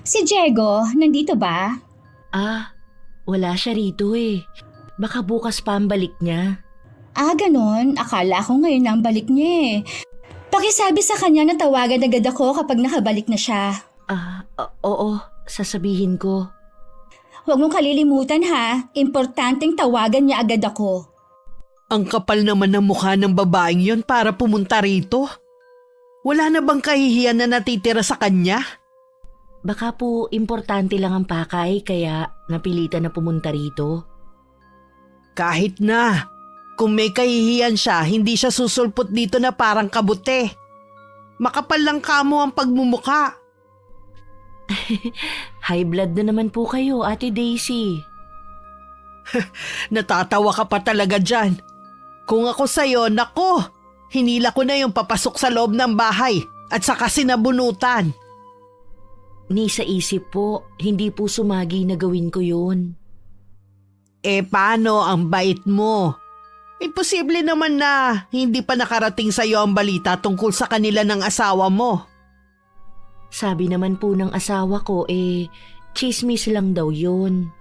Si Diego, nandito ba? Ah, wala siya rito eh. Baka bukas pa ang balik niya. Ganon. Akala ko ngayon ang balik niya eh. Pakisabi sa kanya na tawagan agad ako kapag nakabalik na siya. Oo, sasabihin ko. Huwag mong kalilimutan ha. Importanteng tawagan niya agad ako. Ang kapal naman ng mukha ng babaeng yon para pumunta rito. Wala na bang kahihiyan na natitira sa kanya? Baka po importante lang ang pakay kaya napilitan na pumunta rito. Kahit na. Kung may kahihiyan siya, hindi siya susulpot dito na parang kabute. Makapal lang kamo ang pagmumuka. High blood na naman po kayo, Ate Daisy. Natatawa ka pa talaga dyan. Kung ako sa'yo, nako, hinila ko na yung papasok sa loob ng bahay at saka sinabunutan. Ni sa isip po, hindi po sumagi na gawin ko yun. Paano ang bait mo? Imposible naman na hindi pa nakarating sa'yo ang balita tungkol sa kanila ng asawa mo. Sabi naman po ng asawa ko chismis lang daw yun.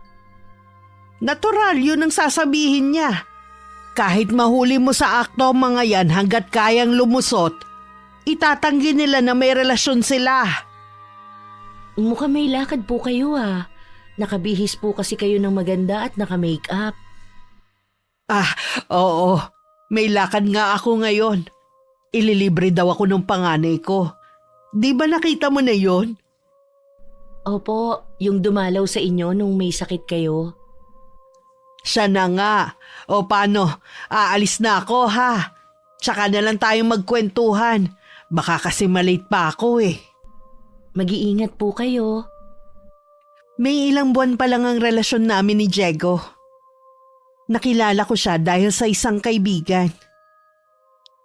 Natural yun ang sasabihin niya. Kahit mahuli mo sa akto ang mga yan hanggat kayang lumusot, itatanggi nila na may relasyon sila. Mukhang may lakad po kayo ah. Nakabihis po kasi kayo ng maganda at naka-makeup. Oo. May lakad nga ako ngayon. Ililibre daw ako ng panganay ko. Di ba nakita mo na yon? Opo, yung dumalaw sa inyo nung may sakit kayo. Siya na nga. O paano? Aalis na ako ha. Tsaka na lang tayong magkwentuhan. Baka kasi malate pa ako eh. Mag-iingat po kayo. May ilang buwan pa lang ang relasyon namin ni Diego. Nakilala ko siya dahil sa isang kaibigan.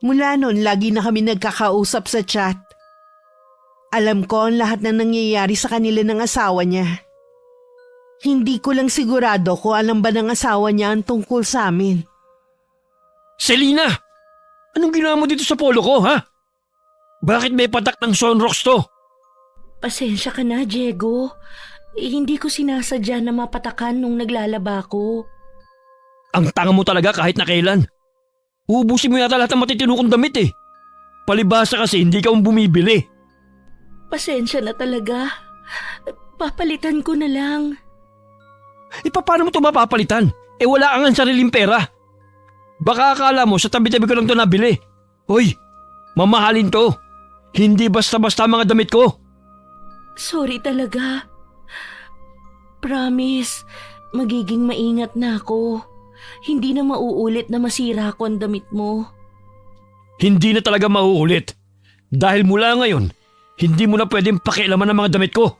Mula noon, lagi na kami nagkakausap sa chat. Alam ko ang lahat na nangyayari sa kanila ng asawa niya. Hindi ko lang sigurado kung alam ba ng asawa niya ang tungkol sa amin. Selena! Anong ginawa mo dito sa polo ko, ha? Bakit may patak ng sunrocks to? Pasensya ka na, Diego. Hindi ko sinasadya na mapatakan nung naglalaba ko. Ang tanga mo talaga kahit na kailan. Ubusin mo yata lahat ng matitino kong damit eh. Palibasa kasi hindi ka bumibili. Pasensya na talaga. Papalitan ko na lang. Paano mo ito mapapalitan? Wala kang sariling pera. Baka akala mo sa tabi-tabi ko lang ito nabili. Hoy, mamahalin to. Hindi basta-basta mga damit ko. Sorry talaga. Promise, magiging maingat na ako. Hindi na mauulit na masira ko ang damit mo. Hindi na talaga mauulit. Dahil mula ngayon, hindi mo na pwedeng pakialaman ang mga damit ko.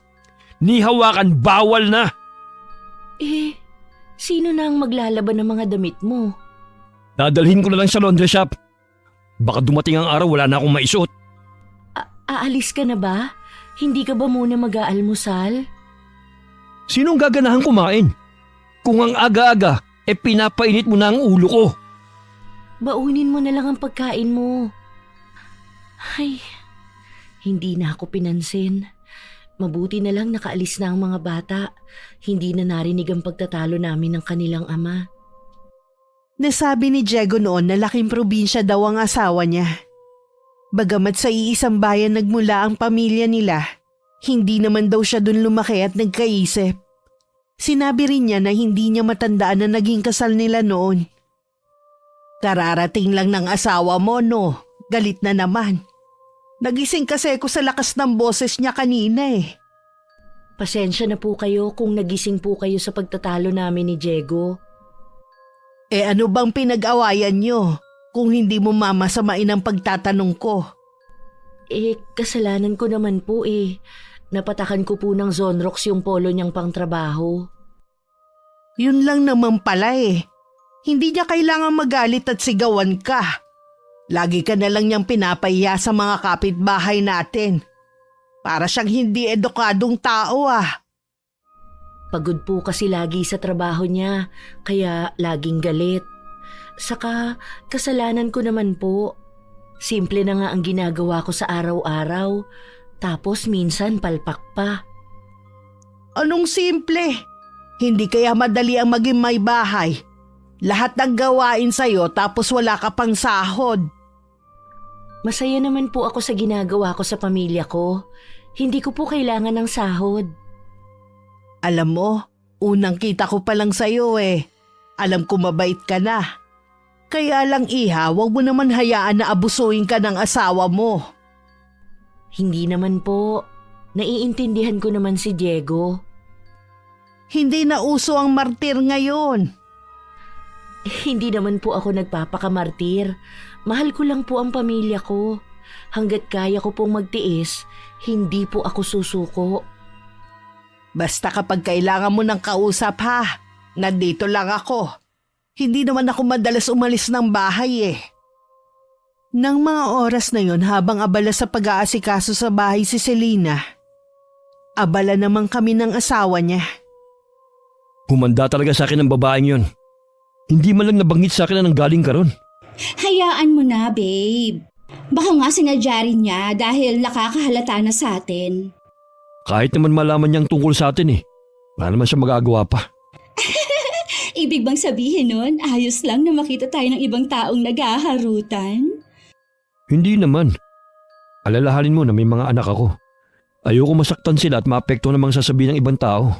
Ni hawakan, bawal na. Sino na ang maglalaban ng mga damit mo? Dadalhin ko na lang sa laundry shop. Baka dumating ang araw wala na akong maisuot. Aalis ka na ba? Hindi ka ba muna mag-aalmusal? Sinong gaganahan kumain? Kung ang aga-aga, pinapainit mo na ang ulo ko. Baunin mo na lang ang pagkain mo. Ay, hindi na ako pinansin. Mabuti na lang nakaalis na ang mga bata. Hindi na narinig ang pagtatalo namin ng kanilang ama. Nasabi ni Diego noon na laking probinsya daw ang asawa niya. Bagamat sa iisang bayan nagmula ang pamilya nila, hindi naman daw siya dun lumaki at nagkaisip. Sinabi rin niya na hindi niya matandaan na naging kasal nila noon. Kararating lang ng asawa mo, no? Galit na naman. Nagising kasi ako sa lakas ng boses niya kanina eh. Pasensya na po kayo kung nagising po kayo sa pagtatalo namin ni Diego. Ano bang pinag-awayan niyo kung hindi mo mamasamain ang pagtatanong ko? Kasalanan ko naman po eh. Napatakan ko po ng Zonrox yung polo niyang pangtrabaho. Yun lang naman pala eh. Hindi niya kailangan magalit at sigawan ka. Lagi ka na lang niyang pinapahiya sa mga kapitbahay natin. Para siyang hindi edukadong tao ah. Pagod po kasi lagi sa trabaho niya, kaya laging galit. Saka kasalanan ko naman po. Simple na nga ang ginagawa ko sa araw-araw. Tapos minsan palpak pa. Anong simple? Hindi kaya madali ang maging may bahay? Lahat ng gawain sa'yo tapos wala ka pang sahod. Masaya naman po ako sa ginagawa ko sa pamilya ko. Hindi ko po kailangan ng sahod. Alam mo, unang kita ko pa lang sa'yo eh. Alam ko mabait ka na. Kaya lang iha, huwag mo naman hayaan na abusuin ka ng asawa mo. Hindi naman po. Naiintindihan ko naman si Diego. Hindi na uso ang martir ngayon. Hindi naman po ako nagpapakamartir. Mahal ko lang po ang pamilya ko. Hanggat kaya ko pong magtiis, hindi po ako susuko. Basta kapag kailangan mo ng kausap ha, nandito lang ako. Hindi naman ako madalas umalis ng bahay eh. Nang mga oras na yon habang abala sa pag-aasikaso sa bahay si Selena, abala naman kami ng asawa niya. Humanda talaga sa akin ang babaeng yon. Hindi man lang nabanggit sa akin na nanggaling ka ron. Hayaan mo na, babe. Baka nga sinadya rin niya dahil nakakahalata na sa atin. Kahit naman malaman niyang tungkol sa atin eh. Wala naman siya magagawa pa. Ibig bang sabihin nun, ayos lang na makita tayo ng ibang taong naghaharutan? Hindi naman. Alalahanin mo na may mga anak ako. Ayoko masaktan sila at maapektuhan namang sasabihin ng ibang tao.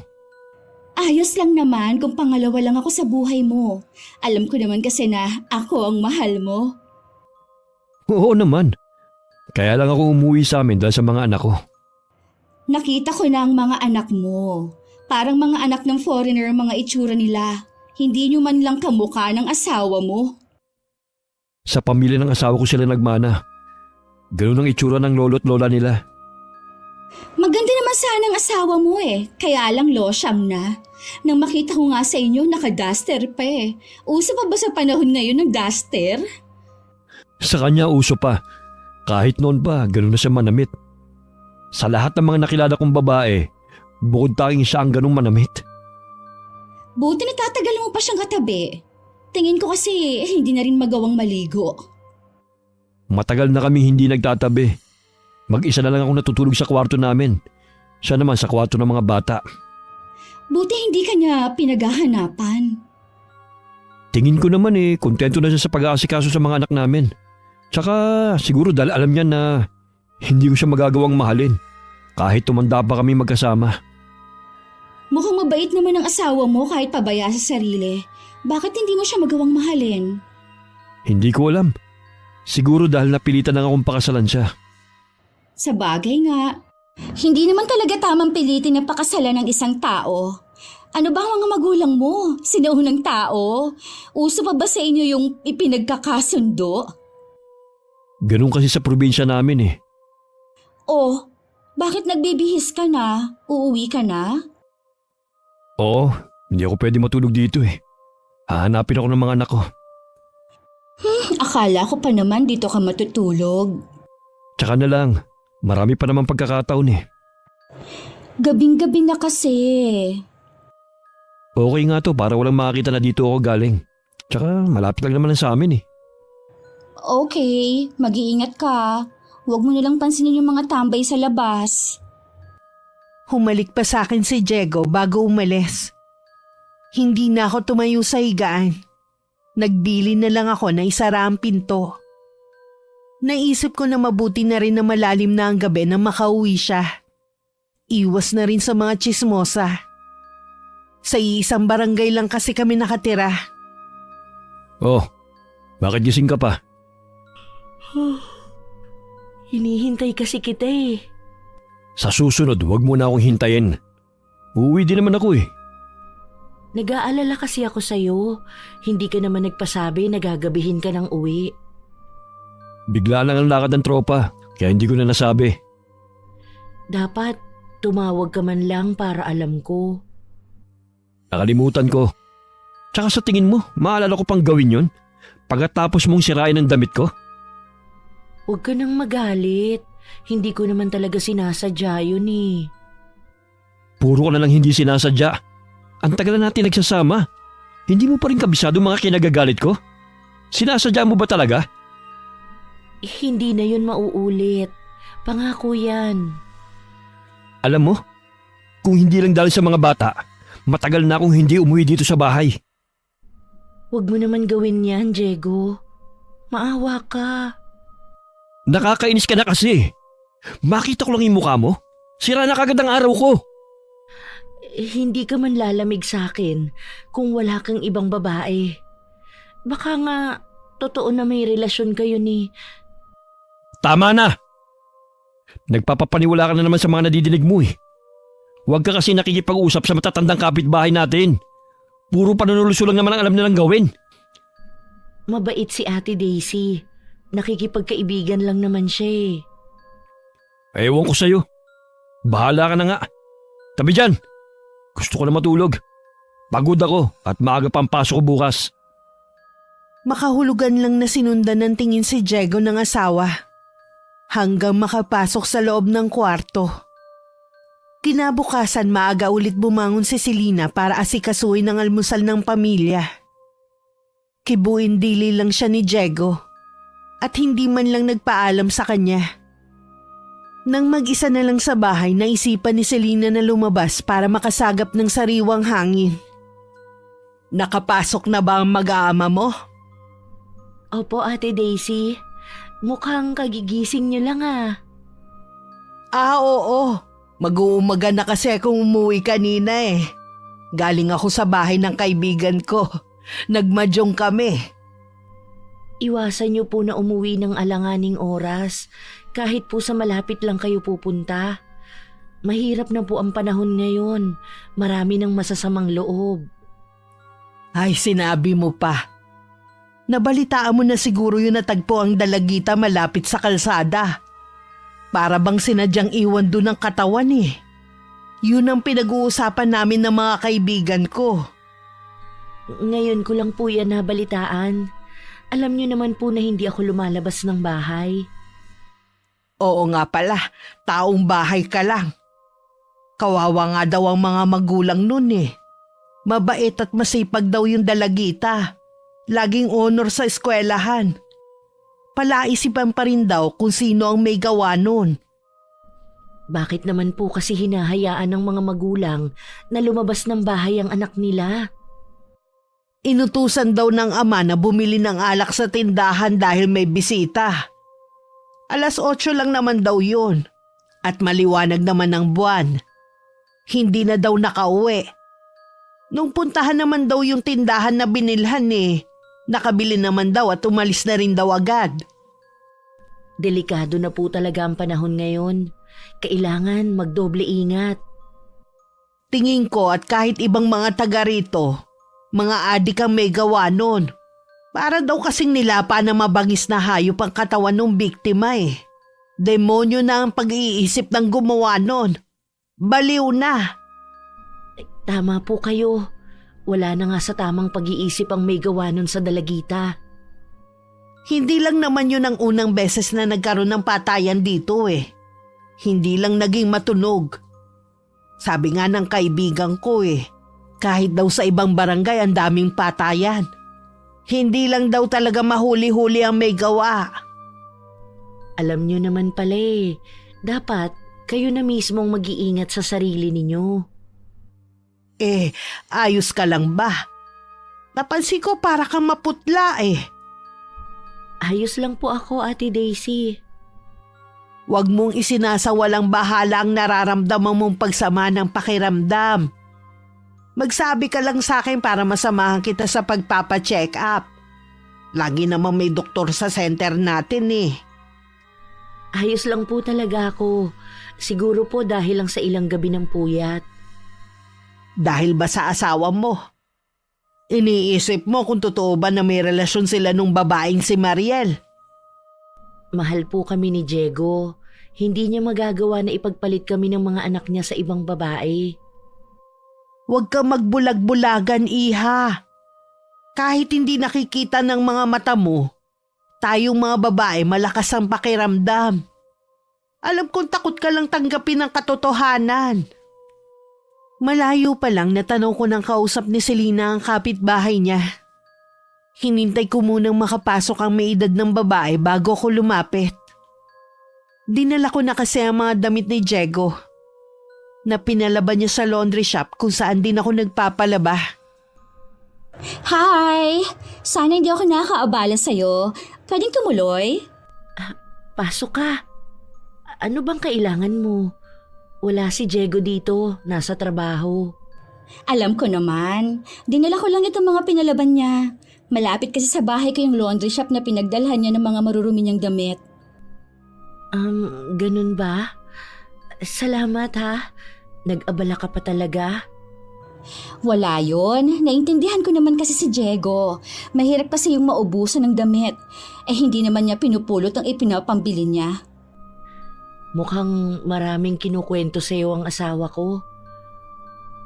Ayos lang naman kung pangalawa lang ako sa buhay mo. Alam ko naman kasi na ako ang mahal mo. Oo naman. Kaya lang ako umuwi sa amin dahil sa mga anak ko. Nakita ko na ang mga anak mo. Parang mga anak ng foreigner ang mga itsura nila. Hindi nyo man lang kamukha ng asawa mo. Sa pamilya ng asawa ko sila nagmana. Ganun ang itsura ng lolo at lola nila. Maganda naman sana ang asawa mo eh. Kaya lang losyang na. Nang makita ko nga sa inyo, naka-duster pa eh. Uso pa ba sa panahon ngayon ng duster? Sa kanya uso pa. Kahit noon pa, ganun na siya manamit. Sa lahat ng mga nakilala kong babae, bukod tanging siya ang ganung manamit. Buti natatagal mo pa siyang katabi. Tingin ko kasi hindi na rin magawang maligo. Matagal na kami hindi nagtatabi. Mag-isa na lang ako natutulog sa kwarto namin. Siya naman sa kwarto ng mga bata. Buti hindi ka niya pinaghahanapan. Tingin ko naman kontento na siya sa pag-aasikaso sa mga anak namin. Tsaka siguro dahil alam niya na hindi ko siya magagawang mahalin. Kahit tumanda pa kami magkasama. Mukhang mabait naman ang asawa mo kahit pabaya sa sarili. Bakit hindi mo siya magawang mahalin? Hindi ko alam. Siguro dahil napilitan lang akong pakasalan siya. Sa bagay nga, hindi naman talaga tamang pilitin na pakasalan ng isang tao. Ano ba ang mga magulang mo? Sinuunang tao? Uso pa ba sa inyo yung ipinagkakasundo? Ganun kasi sa probinsya namin eh. Oh, bakit nagbibihis ka na? Uuwi ka na? Oo, hindi ako pwede matulog dito eh. Hahanapin ako ng mga anak ko. Akala ko pa naman dito ka matutulog. Tsaka na lang, marami pa naman pagkakataon eh. Gabing-gabi na kasi. Okay nga to para walang makakita na dito ako galing. Tsaka malapit lang naman sa amin eh. Okay, mag-iingat ka. Huwag mo nilang pansinin yung mga tambay sa labas. Humalik pa sa akin si Diego bago umalis. Hindi na ako tumayo sa higaan. Nagdili na lang ako na isara ang pinto. Naisip ko na mabuti na rin na malalim na ang gabi na makauwi siya. Iwas na rin sa mga tsismosa. Sa iisang barangay lang kasi kami nakatira. Oh, bakit gising ka pa? Hinihintay kasi kita eh. Sa susunod, huwag mo na akong hintayin. Uuwi din naman ako eh. Nag-aalala kasi ako sa'yo. Hindi ka naman nagpasabi na gagabihin ka ng uwi. Bigla lang ang lakad ng tropa, kaya hindi ko na nasabi. Dapat tumawag ka man lang para alam ko. Nakalimutan ko. Tsaka sa tingin mo, maalala ko pang gawin yon? Pagkatapos mong sirain ang damit ko? Huwag ka nang magalit. Hindi ko naman talaga sinasadya yun eh. Puro ka na lang hindi sinasadya. Ang tagal na natin nagsasama. Hindi mo pa rin kabisado mga kinagagalit ko? Sinasadya mo ba talaga? Hindi na yun mauulit. Pangako yan. Alam mo, Kung hindi lang dahil sa mga bata, matagal na akong hindi umuwi dito sa bahay. Huwag mo naman gawin yan, Diego. Maawa ka. Nakakainis ka na kasi. Makita ko lang yung mukha mo. Sira na kagad ang araw ko. Hindi ka man lalamig sa akin kung wala kang ibang babae. Baka nga, totoo na may relasyon kayo ni... Tama na. Nagpapapaniwala ka na naman sa mga nadidinig mo eh. Huwag ka kasi nakikipag-usap sa matatandang kapitbahay natin. Puro panunuluso lang naman ang alam nilang gawin. Mabait si Ate Daisy. Nakikipagkaibigan lang naman siya eh. Ewan ko sa'yo. Bahala ka na nga. Tabi dyan. Gusto ko na matulog. Pagod ako at maaga pang pasok ko bukas. Makahulugan lang na sinundan ng tingin si Diego ng asawa hanggang makapasok sa loob ng kwarto. Kinabukasan maaga ulit bumangon si Selena para asikasuhin ang almusal ng pamilya. Kibuin dili lang siya ni Diego at hindi man lang nagpaalam sa kanya. Nang mag-isa na lang sa bahay, naisipan ni Selena na lumabas para makasagap ng sariwang hangin. Nakapasok na ba ang mag-aama mo? Opo, Ate Daisy. Mukhang kagigising niyo lang ah. Oo. Mag-uumaga na kasi akong umuwi kanina eh. Galing ako sa bahay ng kaibigan ko. Nagmadyong kami. Iwasan niyo po na umuwi ng alanganing oras. Kahit po sa malapit lang kayo pupunta. Mahirap na po ang panahon ngayon. Marami ng masasamang loob. Ay, sinabi mo pa. Nabalitaan mo na siguro yung natagpo ang dalagita malapit sa kalsada. Para bang sinadyang iwan doon ang katawan eh. Yun ang pinag-uusapan namin ng mga kaibigan ko. Ngayon ko lang po yan nabalitaan. Alam niyo naman po na hindi ako lumalabas ng bahay. Oo nga pala, taong bahay ka lang. Kawawa nga daw ang mga magulang nun eh. Mabait at masipag daw yung dalagita. Laging honor sa eskwelahan. Palaisipan pa rin daw kung sino ang may gawa nun. Bakit naman po kasi hinahayaan ng mga magulang na lumabas ng bahay ang anak nila? Inutusan daw ng ama na bumili ng alak sa tindahan dahil may bisita. 8:00 lang naman daw yun. At maliwanag naman ang buwan. Hindi na daw nakauwi. Nung puntahan naman daw yung tindahan na binilhan eh, nakabili naman daw at umalis na rin daw agad. Delikado na po talaga ang panahon ngayon. Kailangan magdoble ingat. Tingin ko at kahit ibang mga taga rito, mga adik ang may gawa nun. Para daw kasing nilapa na mabangis na hayop ang katawan ng biktima eh. Demonyo na ang pag-iisip ng gumawa nun. Baliw na. Tama po kayo. Wala na nga sa tamang pag-iisip ang may gawa nun sa dalagita. Hindi lang naman yun ang unang beses na nagkaroon ng patayan dito eh. Hindi lang naging matunog. Sabi nga ng kaibigan ko eh, kahit daw sa ibang barangay ang daming patayan. Hindi lang daw talaga mahuli-huli ang may gawa. Alam nyo naman pala eh, dapat kayo na mismong mag-iingat sa sarili ninyo. Ayos ka lang ba? Napansin ko para kang maputla eh. Ayos lang po ako, Ate Daisy. Huwag mong isinasawalang bahala ang nararamdaman mong pagsama ng pakiramdam. Magsabi ka lang sa akin para masamahan kita sa pagpapacheck up. Lagi namang may doktor sa center natin eh. Ayos lang po talaga ako. Siguro po dahil lang sa ilang gabi ng puyat. Dahil ba sa asawa mo? Iniisip mo kung totoo ba na may relasyon sila nung babaeng si Mariel? Mahal po kami ni Diego. Hindi niya magagawa na ipagpalit kami ng mga anak niya sa ibang babae. Huwag ka magbulag-bulagan, iha. Kahit hindi nakikita ng mga mata mo, tayong mga babae malakas ang pakiramdam. Alam kong takot ka lang tanggapin ang katotohanan. Malayo pa lang natanong ko ng kausap ni Selena ang kapitbahay niya. Hinintay ko munang makapasok ang may edad ng babae bago ko lumapit. Dinala ko na kasi ang mga damit ni Diego. na pinalaba niya sa laundry shop kung saan din ako nagpapalaba. Hi! Sana hindi ako nakakaabala sa'yo. Pwedeng tumuloy? Pasok ka. Ano bang kailangan mo? Wala si Diego dito, nasa trabaho. Alam ko naman. Dinala ko lang itong mga pinalaban niya. Malapit kasi sa bahay ko yung laundry shop na pinagdalhan niya ng mga marurumi niyang damit. Ganun ba? Salamat ha. Nag-abala ka pa talaga. Wala yon. Naintindihan ko naman kasi si Diego. Mahirap kasi yung maubusan ng damit. Hindi naman niya pinupulot ang ipinapambili niya. Mukhang maraming kinukwento sa'yo ang asawa ko.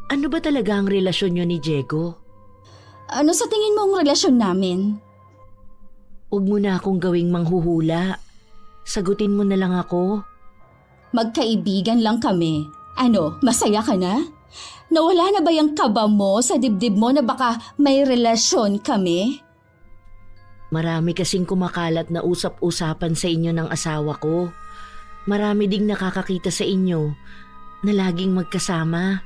Ano ba talaga ang relasyon niyo ni Diego? Ano sa tingin mo ang relasyon namin? Huwag mo na akong gawing manghuhula. Sagutin mo na lang ako. Magkaibigan lang kami. Ano, masaya ka na? Nawala na ba yung kaba mo sa dibdib mo na baka may relasyon kami? Marami kasing kumakalat na usap-usapan sa inyo ng asawa ko. Marami ding nakakakita sa inyo na laging magkasama.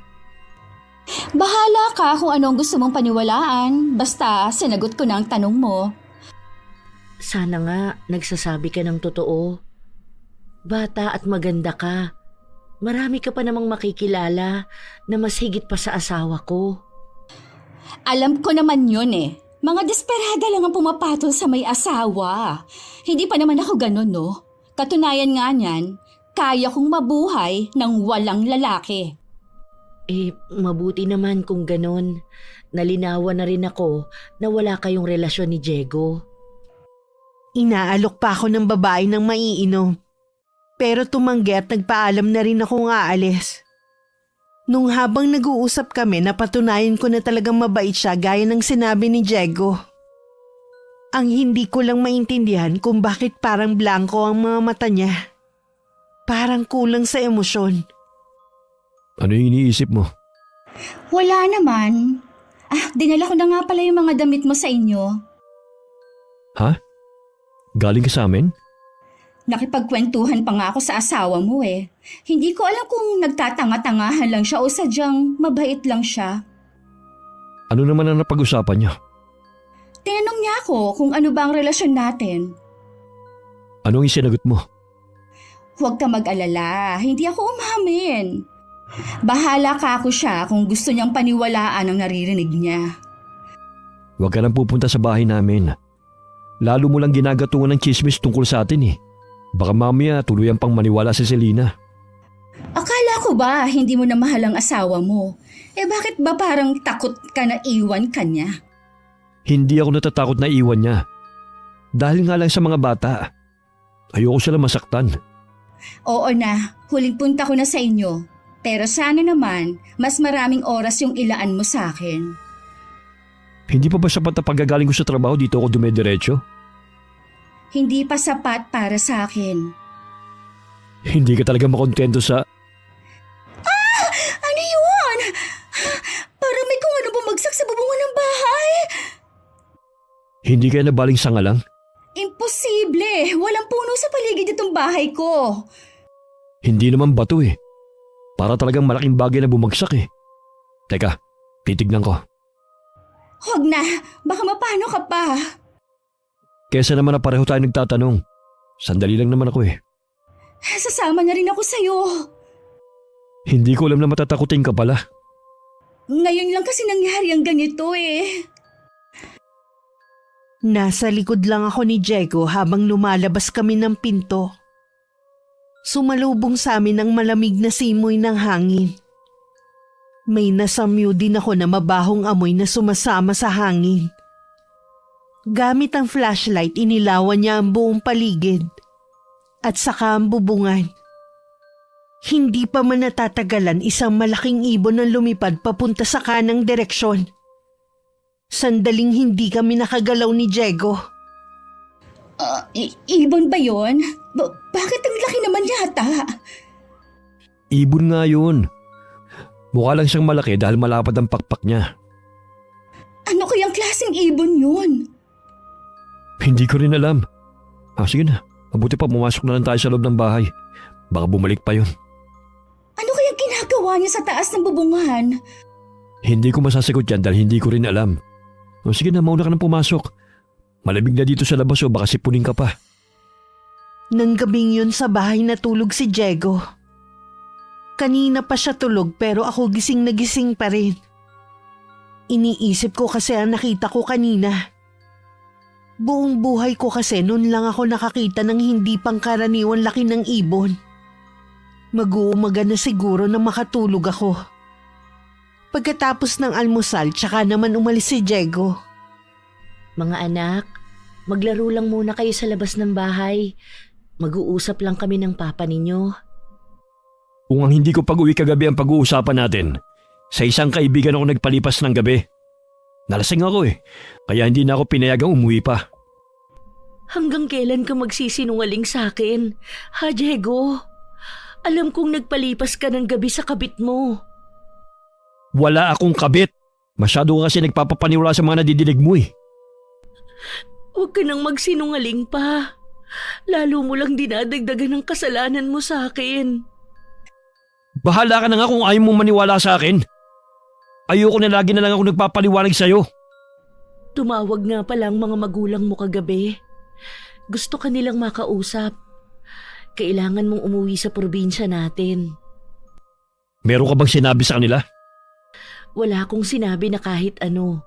Bahala ka kung anong gusto mong paniwalaan. Basta sinagot ko na ang tanong mo. Sana nga nagsasabi ka ng totoo. Bata at maganda ka. Marami ka pa namang makikilala na mas higit pa sa asawa ko. Alam ko naman yun eh. Mga desperada lang ang pumapatol sa may asawa. Hindi pa naman ako ganun, no? Katunayan nga niyan, kaya kong mabuhay ng walang lalaki. Mabuti naman kung ganon. Nalinawan na rin ako na wala kayong relasyon ni Diego. Inaalok pa ako ng babae ng maiinom. Pero tumanggi at nagpaalam na rin akong aalis. Nung habang nag-uusap kami, napatunayan ko na talagang mabait siya gaya ng sinabi ni Diego. Ang hindi ko lang maintindihan kung bakit parang blanco ang mga mata niya. Parang kulang sa emosyon. Ano yung iniisip mo? Wala naman. Dinala ko na nga pala yung mga damit mo sa inyo. Ha? Galing ka sa amin? Nakipagkwentuhan pa nga ako sa asawa mo eh. Hindi ko alam kung nagtatanga-tangahan lang siya o sadyang mabait lang siya. Ano naman ang napag-usapan niyo? Tinanong niya ako kung ano ba ang relasyon natin. Anong isinagot mo? Huwag ka mag-alala, hindi ako umamin. Bahala ka ako siya kung gusto niyang paniwalaan ang naririnig niya. Huwag ka nang pupunta sa bahay namin. Lalo mo lang ginagatungan ng chismis tungkol sa atin eh. Baka mamaya tuluyang pang maniwala si Selena. Akala ko ba hindi mo na mahal ang asawa mo? Bakit ba parang takot ka na iwan ka niya? Hindi ako natatakot na iwan niya. Dahil nga lang sa mga bata. Ayoko sila masaktan. Oo na, huling punta ko na sa inyo. Pero sana naman, mas maraming oras yung ilaan mo sa akin. Hindi pa ba sapat na paggagaling ko sa trabaho dito ako dumediretso? Hindi pa sapat para sa akin. Hindi ka talaga makontento sa... Ano yun? Parang may kung ano bumagsak sa bubungan ng bahay. Hindi kaya nabaling sanga lang? Imposible! Walang puno sa paligid itong bahay ko. Hindi naman bato eh. Para talagang malaking bagay na bumagsak eh. Teka, titignan ko. Huwag na, baka mapano ka pa. Kesa naman na pareho tayo nagtatanong. Sandali lang naman ako eh. Sasama na rin ako sa'yo. Hindi ko alam na matatakutin ka pala. Ngayon lang kasi nangyari ang ganito eh. Nasa likod lang ako ni Diego habang lumalabas kami ng pinto. Sumalubong sa amin ang malamig na simoy ng hangin. May nasamyo din ako na mabahong amoy na sumasama sa hangin. Gamit ang flashlight, inilawan niya ang buong paligid at saka ang bubungan. Hindi pa man natatagalan, isang malaking ibon ang lumipad papunta sa kanang direksyon. Sandaling hindi kami nakagalaw ni Diego. Ibon ba yun? Bakit ang laki naman yata? Ibon nga yun. Mukha lang siyang malaki dahil malapad ang pakpak niya. Ano kayang klaseng ibon yun? Hindi ko rin alam. Sige na, mabuti pa pumasok na lang tayo sa loob ng bahay. Baka bumalik pa yun. Ano kayang ginagawa ginagawa niya sa taas ng bubungan? Hindi ko masasagot yan dahil hindi ko rin alam. O sige na, mauna ka nang pumasok. Malamig na dito sa labas o baka sipunin ka pa. Nang gabing yun sa bahay natulog si Diego. Kanina pa siya tulog pero ako gising na gising pa rin. Iniisip ko kasi ang nakita ko kanina. Buong buhay ko kasi noon lang ako nakakita ng hindi pangkaraniwan laki ng ibon. Mag-uumaga na siguro na makatulog ako. Pagkatapos ng almusal, tsaka naman umalis si Diego. Mga anak, maglaro lang muna kayo sa labas ng bahay. Mag-uusap lang kami ng papa ninyo. Kung ang hindi ko pag-uwi kagabi ang pag-uusapan natin, sa isang kaibigan ako nagpalipas ng gabi. Nalasing ako kaya hindi na ako pinayagang umuwi pa. Hanggang kailan ka magsisinungaling sa akin? Ha, Diego? Alam kong nagpalipas ka ng gabi sa kabit mo. Wala akong kabit. Masyado ka kasi nagpapapaniwala sa mga nadidinig mo Huwag ka nang magsinungaling pa. Lalo mo lang dinadagdagan ng kasalanan mo sa akin. Bahala ka na nga kung ayaw mong maniwala sa akin. Ayoko na lagi na lang ako nagpapaliwanag sa'yo. Tumawag nga pala ang mga magulang mo kagabi. Gusto ka nilang makausap. Kailangan mong umuwi sa probinsya natin. Meron ka bang sinabi sa kanila? Wala akong sinabi na kahit ano.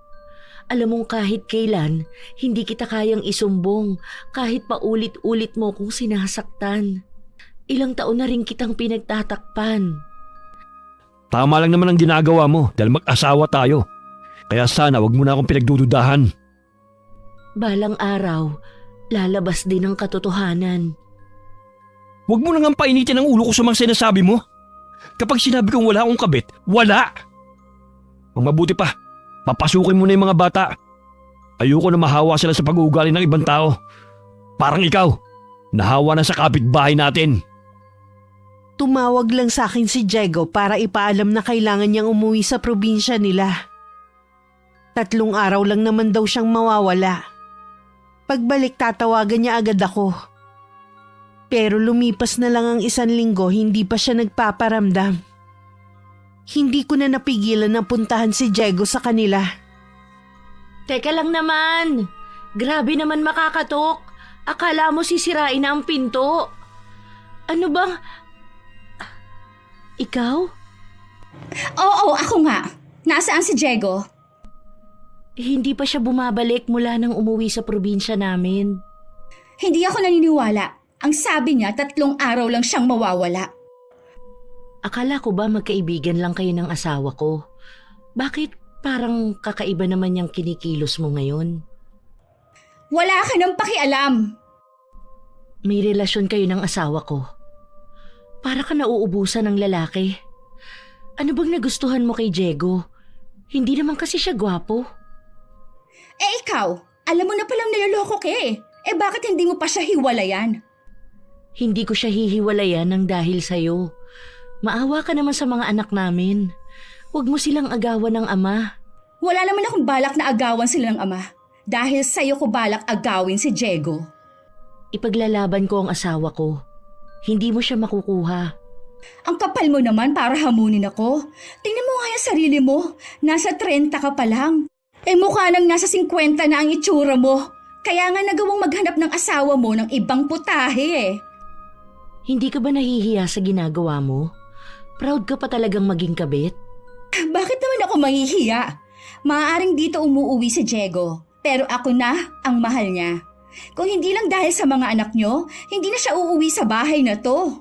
Alam mong kahit kailan, hindi kita kayang isumbong kahit paulit-ulit mo kong sinasaktan. Ilang taon na rin kitang pinagtatakpan. Tama lang naman ang ginagawa mo dahil mag-asawa tayo. Kaya sana wag mo na akong pinagdududahan. Balang araw, lalabas din ang katotohanan. Huwag mo nang painitin ang ulo ko sa mga sinasabi mo. Kapag sinabi kong wala akong kabit, wala! Ang mabuti pa, papasukin mo na yung mga bata. Ayoko na mahawa sila sa pag-uugali ng ibang tao. Parang ikaw, nahawa na sa kapitbahay natin. Tumawag lang sa akin si Diego para ipaalam na kailangan niyang umuwi sa probinsya nila. 3 araw lang naman daw siyang mawawala. Pagbalik tatawagan niya agad ako. Pero lumipas na lang ang 1 linggo, hindi pa siya nagpaparamdam. Hindi ko na napigilan na puntahan si Diego sa kanila. Teka lang naman! Grabe naman makakatok! Akala mo sisirain na ang pinto. Ano bang... Ikaw? Oo, ako nga. Nasaan si Diego? Hindi pa siya bumabalik mula nang umuwi sa probinsya namin. Hindi ako naniniwala. Ang sabi niya, 3 araw lang siyang mawawala. Akala ko ba magkaibigan lang kayo ng asawa ko? Bakit parang kakaiba naman yung kinikilos mo ngayon? Wala ka nang pakialam. May relasyon kayo ng asawa ko. Para ka nauubusan ng lalaki. Ano bang nagustuhan mo kay Diego? Hindi naman kasi siya gwapo. Ikaw, alam mo na palang niloloko ka bakit hindi mo pa siya hiwalayan? Hindi ko siya hihiwalayan ng dahil sa'yo. Maawa ka naman sa mga anak namin. Huwag mo silang agawan ng ama. Wala naman akong balak na agawan sila ng ama. Dahil sa'yo ko balak agawin si Diego. Ipaglalaban ko ang asawa ko. Hindi mo siya makukuha. Ang kapal mo naman para hamunin ako. Tingnan mo nga yung sarili mo. Nasa 30 ka pa lang. Mukha nang nasa 50 na ang itsura mo. Kaya nga nagawang maghanap ng asawa mo ng ibang putahe Hindi ka ba nahihiya sa ginagawa mo? Proud ka pa talagang maging kabit? Bakit naman ako mahihiya? Maaaring dito umuuwi si Diego. Pero ako na ang mahal niya. Kung hindi lang dahil sa mga anak nyo, hindi na siya uuwi sa bahay na to.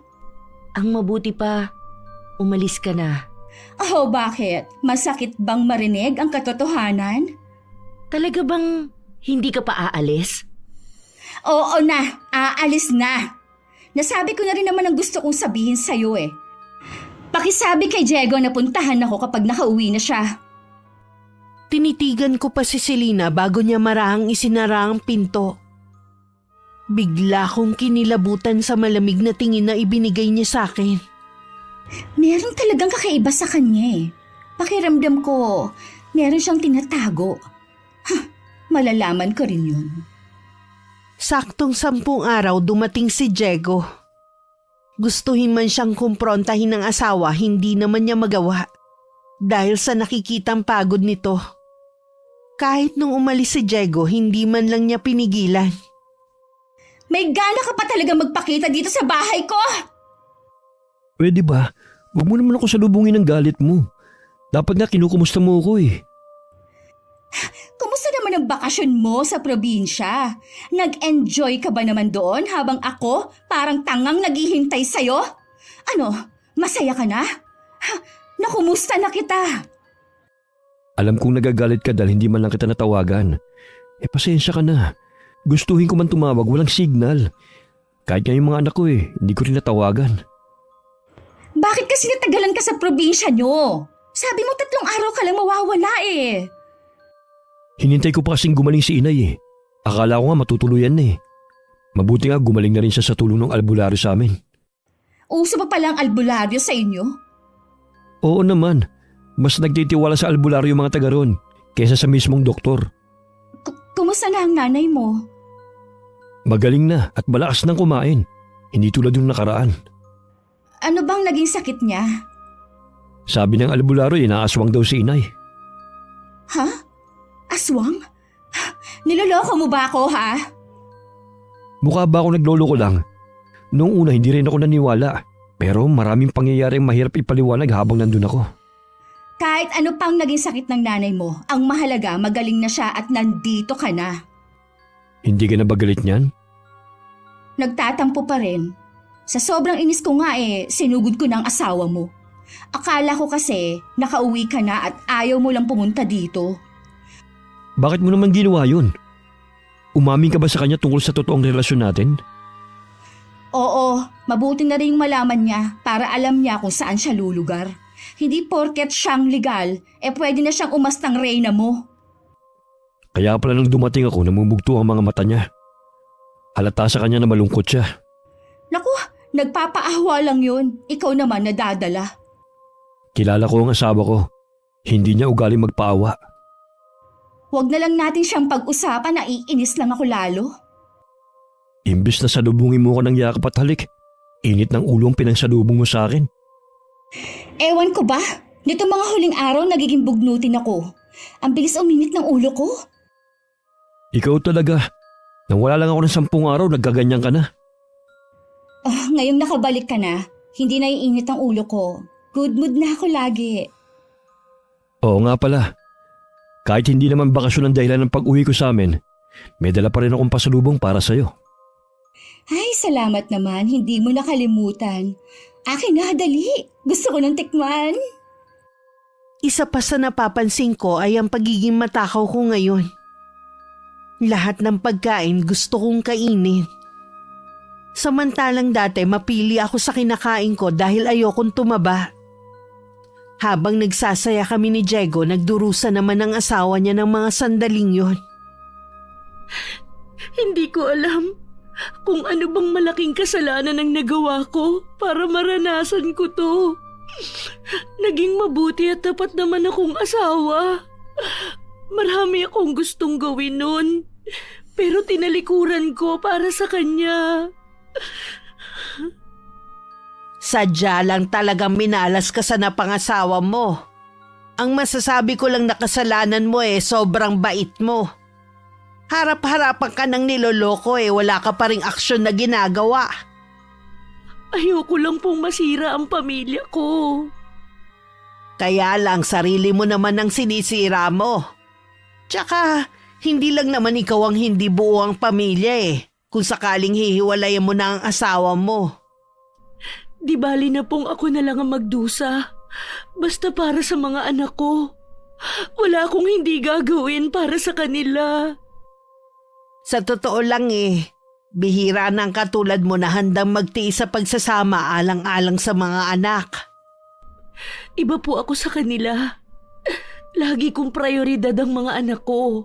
Ang mabuti pa, umalis ka na. Oh, bakit? Masakit bang marinig ang katotohanan? Talaga bang hindi ka pa aalis? Oo na, aalis na. Nasabi ko na rin naman ang gusto kong sabihin sa'yo Pakisabi kay Diego na puntahan ako kapag nakauwi na siya. Tinitigan ko pa si Selena bago niya marahang isinara ang pinto. Bigla kong kinilabutan sa malamig na tingin na ibinigay niya sa akin. Meron talagang kakaiba sa kanya Pakiramdam ko, meron siyang tinatago. Malalaman ko rin yun. Saktong 10 araw dumating si Diego. Gustuhin man siyang kumprontahin ng asawa, hindi naman niya magawa. Dahil sa nakikitang pagod nito. Kahit nung umalis si Diego, hindi man lang niya pinigilan. May gana ka pa talaga magpakita dito sa bahay ko! Pwede ba? Huwag mo naman ako salubungin ng galit mo. Dapat nga kinukumusta mo ako eh. Kumusta naman ang bakasyon mo sa probinsya? Nag-enjoy ka ba naman doon habang ako parang tangang naghihintay sa'yo? Ano, masaya ka na? Ha, nakumusta na kita? Alam kong nagagalit ka dahil hindi man lang kita natawagan. Pasensya ka na. Gustuhin ko man tumawag, walang signal. Kahit nga yung mga anak ko hindi ko rin natawagan. Bakit kasi natagalan ka sa probinsya nyo? Sabi mo 3 araw ka lang mawawala eh. Hinintay ko pa kasing gumaling si inay. Akala ko nga matutuluyan na. Mabuti nga gumaling na rin siya sa tulong ng albularyo sa amin. Uso pa pala ang albularyo sa inyo? Oo naman. Mas nagtitiwala sa albularyo yung mga taga ron kaysa sa mismong doktor. Kumusta na ang nanay mo? Magaling na at malakas nang kumain. Hindi tulad yung nakaraan. Ano bang naging sakit niya? Sabi ng albularyo, inaaswang daw si inay. Ha? Aswang? Niloloko mo ba ako, ha? Mukha ba ako nagloloko lang? Noong una hindi rin ako naniwala. Pero maraming pangyayaring mahirap ipaliwanag habang nandun ako. Kahit ano pang naging sakit ng nanay mo, ang mahalaga magaling na siya at nandito ka na. Hindi ka na ba galit niyan? Nagtatampo pa rin. Sa sobrang inis ko nga sinugod ko ng asawa mo. Akala ko kasi nakauwi ka na at ayaw mo lang pumunta dito. Bakit mo naman ginawa yun? Umamin ka ba sa kanya tungkol sa totoong relasyon natin? Oo, mabuti na rin malaman niya para alam niya kung saan siya lulugar. Hindi porket siyang legal, pwede na siyang umastang reyna mo. Kaya pala nung dumating ako, namumugto ang mga mata niya. Halata sa kanya na malungkot siya. Naku, nagpapaahwa lang yun. Ikaw naman nadadala. Kilala ko ang asawa ko. Hindi niya ugaling magpaawa. Huwag na lang natin siyang pag-usapan, naiinis lang ako lalo. Imbis na salubungin mo ko ng yakap at halik, init ng ulo ang pinangsalubong mo sa akin. Ewan ko ba? Nito mga huling araw nagiging bugnutin ako. Ang bilis uminit ng ulo ko. Ikaw talaga. Nang wala lang ako ng 10 araw, nagkaganyan ka na. Ngayong nakabalik ka na, hindi na iinit ang ulo ko. Good mood na ako lagi. Oo nga pala. Kahit hindi naman bakasyon ang dahilan ng pag-uwi ko sa amin, may dala pa rin akong pasalubong para sa'yo. Ay, salamat naman. Hindi mo nakalimutan. Akin na, dali. Gusto ko ng tikman. Isa pa sa napapansin ko ay ang pagiging matakaw ko ngayon. Lahat ng pagkain gusto kong kainin. Samantalang dati mapili ako sa kinakain ko dahil ayokong tumaba. Habang nagsasaya kami ni Diego, nagdurusa naman ang asawa niya ng mga sandaling yon. Hindi ko alam kung ano bang malaking kasalanan ang nagawa ko para maranasan ko to. Naging mabuti at tapat naman akong asawa. Marami akong gustong gawin nun, pero tinalikuran ko para sa kanya. Sadya lang talagang minalas ka sa napangasawa mo. Ang masasabi ko lang na kasalanan mo sobrang bait mo. Harap-harapan ka ng niloloko wala ka pa ring aksyon na ginagawa. Ayoko lang pong masira ang pamilya ko. Kaya lang sarili mo naman ang sinisira mo. Tsaka hindi lang naman ikaw ang hindi buo ang pamilya kung sakaling hihiwalayan mo na ang asawa mo. Di bali na pong ako na lang ang magdusa. Basta para sa mga anak ko. Wala akong hindi gagawin para sa kanila. Sa totoo lang bihira na ang katulad mo na handang magtiis sa pagsasama alang-alang sa mga anak. Iba po ako sa kanila. Lagi kong prioridad ang mga anak ko.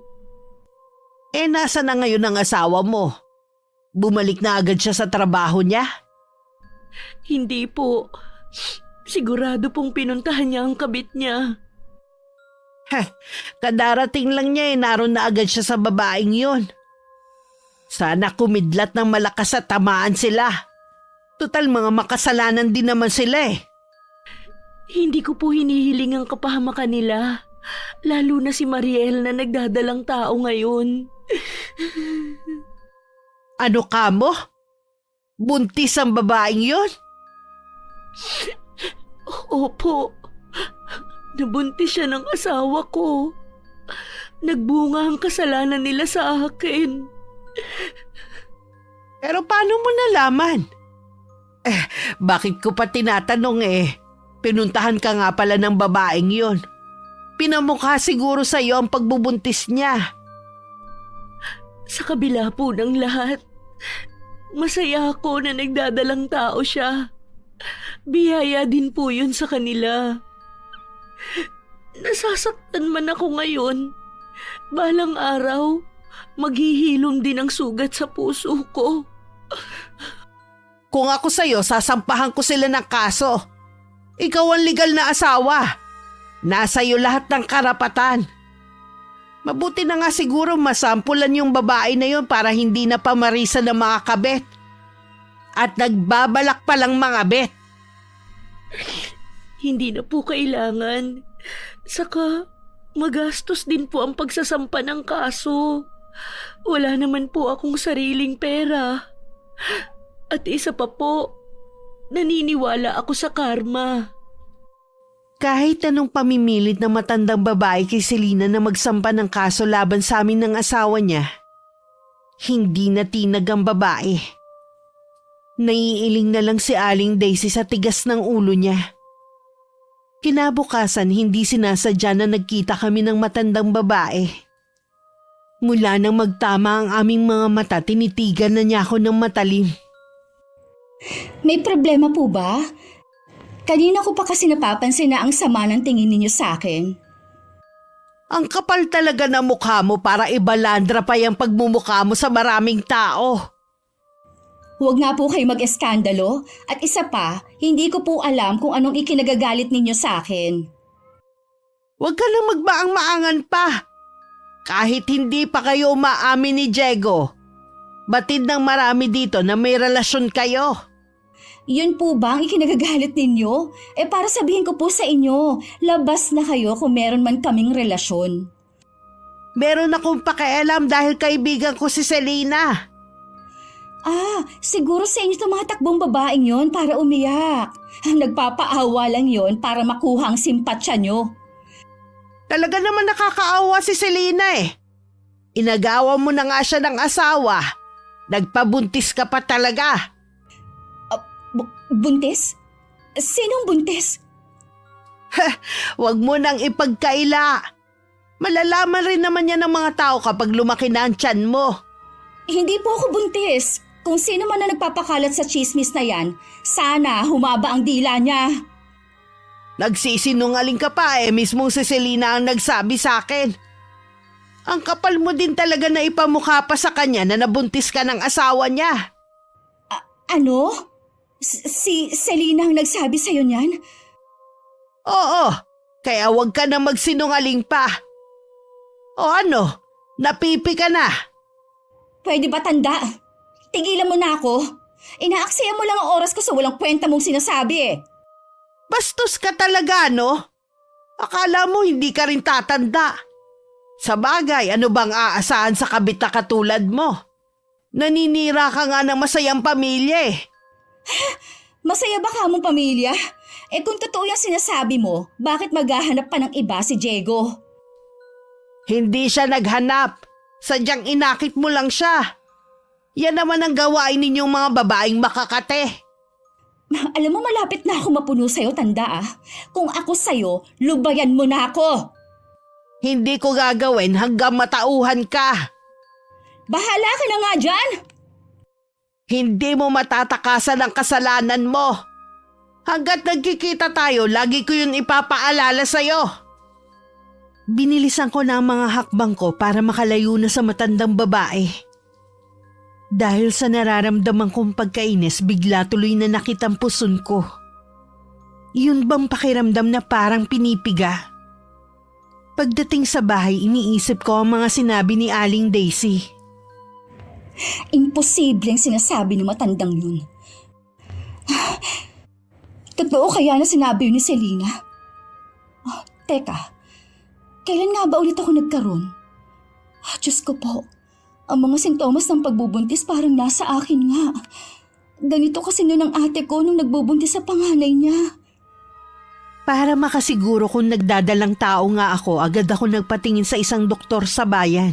Nasa na ngayon ang asawa mo? Bumalik na agad siya sa trabaho niya? Hindi po. Sigurado pong pinuntahan niya ang kabit niya. Kadarating lang niya naroon na agad siya sa babaeng yon. Sana kumidlat ng malakas at tamaan sila. Total mga makasalanan din naman sila eh. Hindi ko po hinihiling ang kapahamakan nila. Lalo na si Mariel na nagdadalang tao ngayon. Ano ka mo? Buntis ang babaeng yon? Opo. Nabuntis siya ng asawa ko. Nagbunga ang kasalanan nila sa akin. Pero paano mo nalaman? Bakit ko pa tinatanong eh? Pinuntahan ka nga pala ng babaeng yon. Pinamukha siguro sa iyo ang pagbubuntis niya. Sa kabila po ng lahat, masaya ako na nagdadalang tao siya. Biyaya din po yun sa kanila. Nasasaktan man ako ngayon. Balang araw, maghihilom din ang sugat sa puso ko. Kung ako sa'yo, sasampahan ko sila ng kaso. Ikaw ang legal na asawa. Nasa iyo lahat ng karapatan. Mabuti na nga siguro masampulan yung babae na yon para hindi na pamarisa ng mga kabet. At nagbabalak palang mga bet. Hindi na po kailangan. Saka, magastos din po ang pagsasampa ng kaso. Wala naman po akong sariling pera. At isa pa po, naniniwala ako sa karma. Kahit anong pamimilit na matandang babae kay Selena na magsampa ng kaso laban sa amin ng asawa niya, hindi natinag ang babae. Naiiling na lang si Aling Daisy sa tigas ng ulo niya. Kinabukasan hindi sinasadya na nagkita kami ng matandang babae. Mula nang magtama ang aming mga mata, tinitigan na niya ako ng matalim. May problema po ba? Kanina ko pa kasi napapansin na ang sama ng tingin ninyo sa akin. Ang kapal talaga ng mukha mo para ibalandra pa yung pagmumukha mo sa maraming tao. Huwag nga po kayo mag-eskandalo at isa pa, hindi ko po alam kung anong ikinagagalit ninyo sa akin. Huwag ka nang magmaang-maangan pa. Kahit hindi pa kayo umaamin ni Diego, batid ng marami dito na may relasyon kayo. Yun po ba ang ikinagagalit ninyo? Para sabihin ko po sa inyo, labas na kayo kung meron man kaming relasyon. Meron akong pakialam dahil kaibigan ko si Selena. Siguro sa inyo tumatakbong babaeng yon para umiyak. Nagpapaawa lang yon para makuha ang simpatsya nyo. Talaga naman nakakaawa si Selena eh. Inagawa mo na nga siya ng asawa. Nagpabuntis ka pa talaga. Buntis? Sinong buntis? Huwag mo nang ipagkaila. Malalaman rin naman yan ng mga tao kapag lumaki na ang tiyan mo. Hindi po ako buntis. Kung sino man na nagpapakalat sa chismis na yan, sana humaba ang dila niya. Nagsisinungaling ka pa mismong si Selena ang nagsabi sa akin. Ang kapal mo din talaga na ipamukha pa sa kanya na nabuntis ka ng asawa niya. Ano? Si Selena ang nagsabi sa'yo niyan? Oo, kaya huwag ka na magsinungaling pa. O ano, napipi ka na? Pwede ba tanda? Tigilan mo na ako. Inaaksaya mo lang ang oras ko sa walang kwenta mong sinasabi eh. Bastos ka talaga, no? Akala mo hindi ka rin tatanda. Sa bagay, ano bang aasahan sa kabit na katulad mo? Naninira ka nga ng masayang pamilya eh. Masaya ba ka mong pamilya? Kung totoo yung sinasabi mo, bakit maghahanap pa ng iba si Diego? Hindi siya naghanap. Sadyang inakit mo lang siya. Yan naman ang gawain ninyong mga babaeng makakate. Alam mo, malapit na ako mapuno sa'yo, tanda. Kung ako sa'yo, lubayan mo na ako. Hindi ko gagawin hanggang matauhan ka. Bahala ka na nga dyan! Hindi mo matatakasan ang kasalanan mo. Hanggat nagkikita tayo, lagi ko yun ipapaalala sa'yo. Binilisan ko na ang mga hakbang ko para makalayo na sa matandang babae. Dahil sa nararamdaman kong pagkainis, bigla tuloy na nakitang puson ko. Yun bang pakiramdam na parang pinipiga? Pagdating sa bahay, iniisip ko ang mga sinabi ni Aling Daisy. Imposibleng sinasabi ng matandang yun. Totoo kaya na sinabi ni Selena? Oh, teka, kailan nga ba ulit ako nagkaroon? Diyos ko po, ang mga sintomas ng pagbubuntis parang nasa akin nga. Ganito kasi noon ang ate ko nung nagbubuntis sa panganay niya. Para makasiguro kung nagdadalang tao nga ako, agad ako nagpatingin sa isang doktor sa bayan.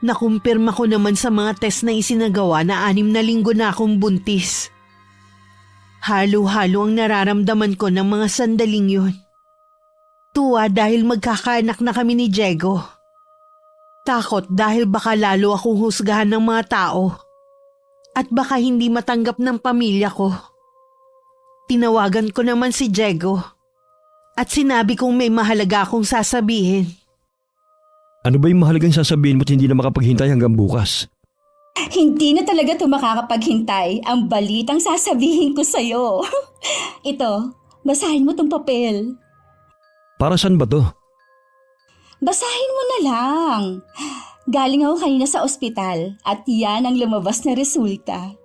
Nakumpirma ko naman sa mga test na isinagawa na 6 na linggo na akong buntis. Halo-halo ang nararamdaman ko ng mga sandaling yun. Tuwa dahil magkakaanak na kami ni Diego. Takot dahil baka lalo akong husgahan ng mga tao. At baka hindi matanggap ng pamilya ko. Tinawagan ko naman si Diego. At sinabi kong may mahalaga akong sasabihin. Ano ba yung mahalagang sasabihin mo't hindi na makapaghintay hanggang bukas? Hindi na talaga ito makakapaghintay ang balitang sasabihin ko sa'yo. Ito, basahin mo tong papel. Para saan ba to? Basahin mo na lang. Galing ako kanina sa ospital at yan ang lumabas na resulta.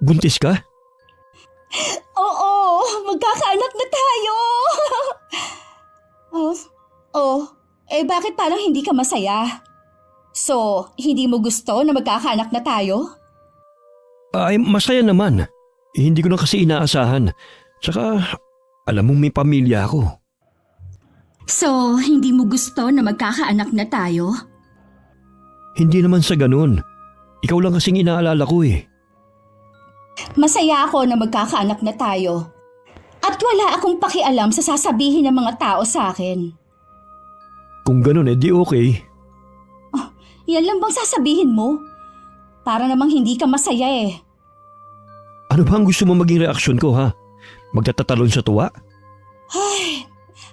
Buntis ka? Oo, magkakaanak na tayo. Bakit parang hindi ka masaya? So, hindi mo gusto na magkakaanak na tayo? Ay, masaya naman. Hindi ko na kasi inaasahan. Tsaka, alam mong may pamilya ako. So, hindi mo gusto na magkakaanak na tayo? Hindi naman sa ganun. Ikaw lang kasing inaalala ko eh. Masaya ako na magkakaanak na tayo. At wala akong pakialam sa sasabihin ng mga tao sa akin. Kung ganun di okay. Yan lang bang sasabihin mo? Para namang hindi ka masaya eh. Ano ba ang gusto mo maging reaksyon ko ha? Magtatatalon sa tuwa? Ay,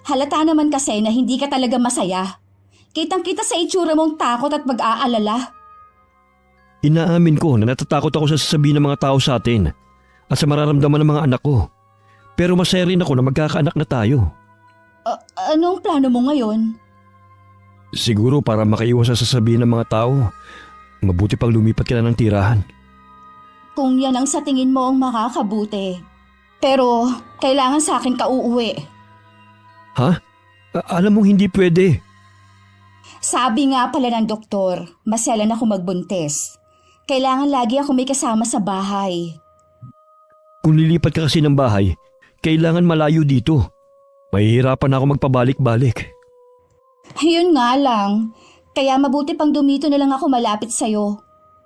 halata naman kasi na hindi ka talaga masaya. Kitang-kita sa itsura mong takot at pag-aalala. Inaamin ko na natatakot ako sa sasabihin ng mga tao sa atin at sa mararamdaman ng mga anak ko. Pero masaya rin ako na magkakaanak na tayo. Anong plano mo ngayon? Siguro para makaiwas sa sasabihin ng mga tao, mabuti pang lumipat ka na ng tirahan. Kung yan ang sa tingin mo ang makakabuti. Pero kailangan sa akin ka uuwi. Ha? Alam mong hindi pwede. Sabi nga pala ng doktor, maselan ako magbuntis. Kailangan lagi ako may kasama sa bahay. Kung lilipat ka kasi ng bahay, kailangan malayo dito. Mahihirapan ako magpabalik-balik. Yun nga lang. Kaya mabuti pang dumito na lang ako malapit sa'yo.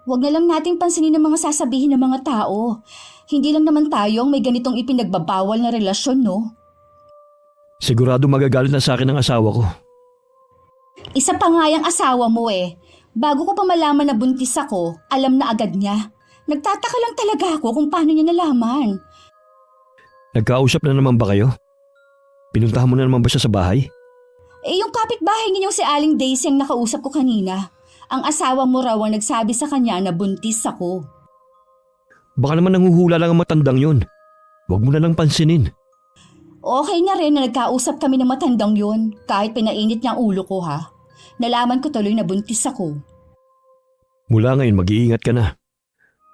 Huwag na lang nating pansinin ang mga sasabihin ng mga tao. Hindi lang naman tayo ang may ganitong ipinagbabawal na relasyon, no? Sigurado magagalit na sa akin ang asawa ko. Isa pa nga yung asawa mo eh. Bago ko pa malaman na buntis ako, alam na agad niya. Nagtataka lang talaga ako kung paano niya nalaman. Nagkausap na naman ba kayo? Pinuntahan mo na naman ba siya sa bahay? Yung kapitbahay ninyong si Aling Daisy ang nakausap ko kanina. Ang asawa mo raw ang nagsabi sa kanya na buntis ako. Baka naman nanguhula lang ang matandang yun. Huwag mo na lang pansinin. Okay na rin na nagkausap kami ng matandang yun kahit pinainit niya ang ulo ko ha. Nalaman ko tuloy na buntis ako. Mula ngayon mag-iingat ka na.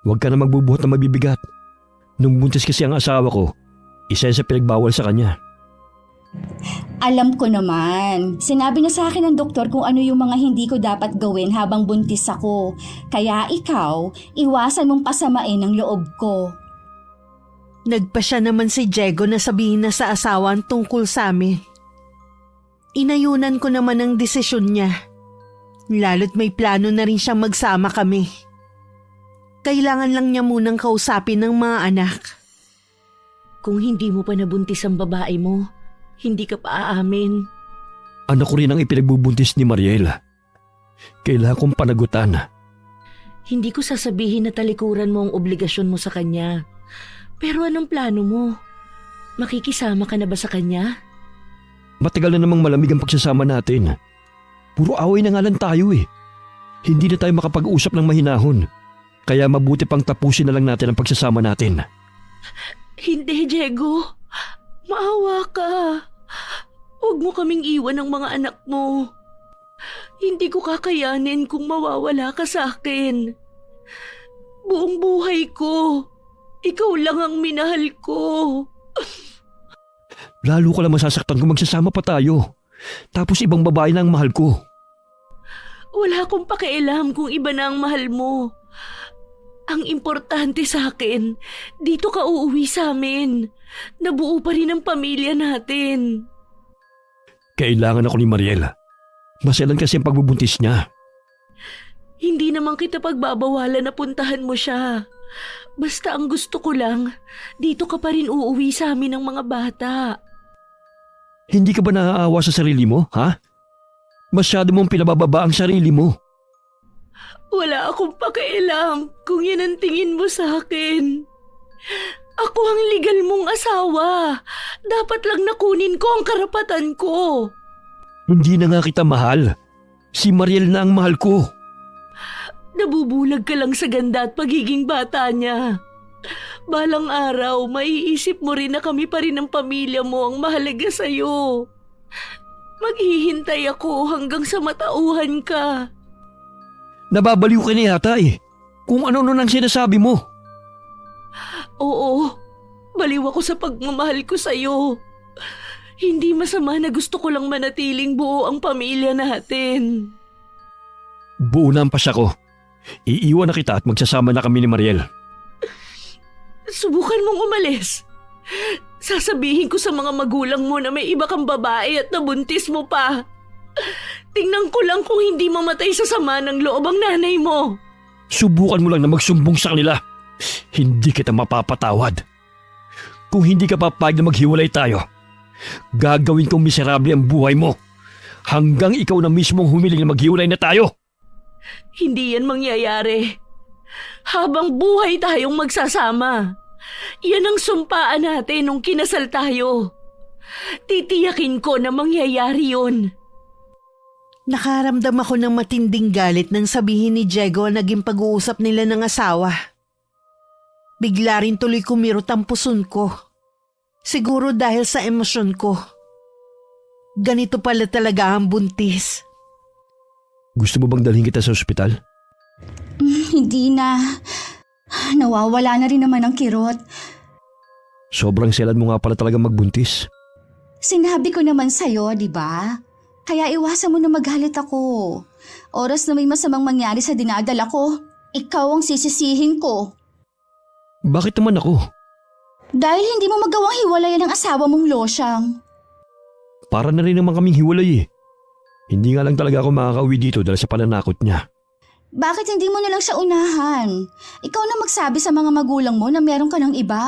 Huwag ka na magbubuhat na mabibigat. Nung buntis kasi ang asawa ko, isa sa pinagbawal sa kanya. Alam ko naman. Sinabi na sa akin ng doktor kung ano yung mga hindi ko dapat gawin habang buntis ako. Kaya ikaw, iwasan mong pasamain ang loob ko. Nagpasya naman si Diego na sabihin na sa asawa ang tungkol sa amin. Inayunan ko naman ang desisyon niya. Lalo't may plano na rin siyang magsama kami. Kailangan lang niya munang kausapin ng mga anak. Kung hindi mo pa nabuntis ang babae mo, hindi ka pa aamin. Anak ko rin ang ipinagbubuntis ni Mariel. Kailangan kong panagutan. Hindi ko sasabihin na talikuran mo ang obligasyon mo sa kanya. Pero anong plano mo? Makikisama ka na ba sa kanya? Matagal na namang malamig ang pagsasama natin. Puro away na nga lang tayo eh. Hindi na tayo makapag-usap ng mahinahon. Kaya mabuti pang tapusin na lang natin ang pagsasama natin. Hindi, Diego. Maawa ka. Huwag mo kaming iwan ng mga anak mo. Hindi ko kakayanin kung mawawala ka sa akin. Buong buhay ko. Ikaw lang ang minahal ko. Lalo ka lang masasaktan kung magsasama pa tayo. Tapos ibang babae na ang mahal ko. Wala akong pakialam kung iba na ang mahal mo. Ang importante sa akin, dito ka uuwi sa amin. Nabuo pa rin ang pamilya natin. Kailangan ako ni Mariel. Maselan kasi ang pagbubuntis niya. Hindi naman kita pagbabawalan na puntahan mo siya. Basta ang gusto ko lang, dito ka pa rin uuwi sa amin ng mga bata. Hindi ka ba naaawa sa sarili mo, ha? Masyado mong pinabababa ang sarili mo. Wala akong pakialam kung yan ang tingin mo sa akin. Ako ang legal mong asawa. Dapat lang nakunin ko ang karapatan ko. Hindi na nga kita mahal. Si Mariel na ang mahal ko. Nabubulag ka lang sa ganda at pagiging bata niya. Balang araw, maiisip mo rin na kami pa rin ang pamilya mo ang mahalaga sa'yo. Maghihintay ako hanggang sa matauhan ka. Nababaliw ka na yata eh. Kung ano nun ang sinasabi mo. Oo, baliw ako sa pagmamahal ko sa'yo. Hindi masama na gusto ko lang manatiling buo ang pamilya natin. Buo na ang pasya ko. Iiwan na kita at magsasama na kami ni Mariel. Subukan mong umalis. Sasabihin ko sa mga magulang mo na may iba kang babae at nabuntis mo pa. Tingnan ko lang kung hindi mamatay sa sama ng loob ang nanay mo. Subukan mo lang na magsumbong sa kanila. Hindi kita mapapatawad. Kung hindi ka papayag na maghiwalay tayo, gagawin kong miserable ang buhay mo. Hanggang ikaw na mismong humiling na maghiwalay na tayo. Hindi yan mangyayari. Habang buhay tayong magsasama. Yan ang sumpaan natin nung kinasal tayo. Titiyakin ko na mangyayari yun. Nakaramdam ako ng matinding galit nang sabihin ni Diego ang naging pag-uusap nila ng asawa. Bigla rin tuloy kumirot ang puson ko. Siguro dahil sa emosyon ko. Ganito pala talaga ang buntis. Gusto mo bang dalhin kita sa ospital? Hindi na. Nawawala na rin naman ang kirot. Sobrang selan mo nga pala talaga magbuntis. Sinabi ko naman sa'yo, di ba? Kaya iwasan mo na magalit ako. Oras na may masamang mangyari sa dinadala ko, ikaw ang sisisihin ko. Bakit naman ako? Dahil hindi mo magawang hiwalayan ang asawa mong losyang. Para na rin naman kaming hiwalay eh. Hindi nga lang talaga ako makakauwi dito dahil sa pananakot niya. Bakit hindi mo na lang siya unahan? Ikaw na magsabi sa mga magulang mo na meron ka ng iba.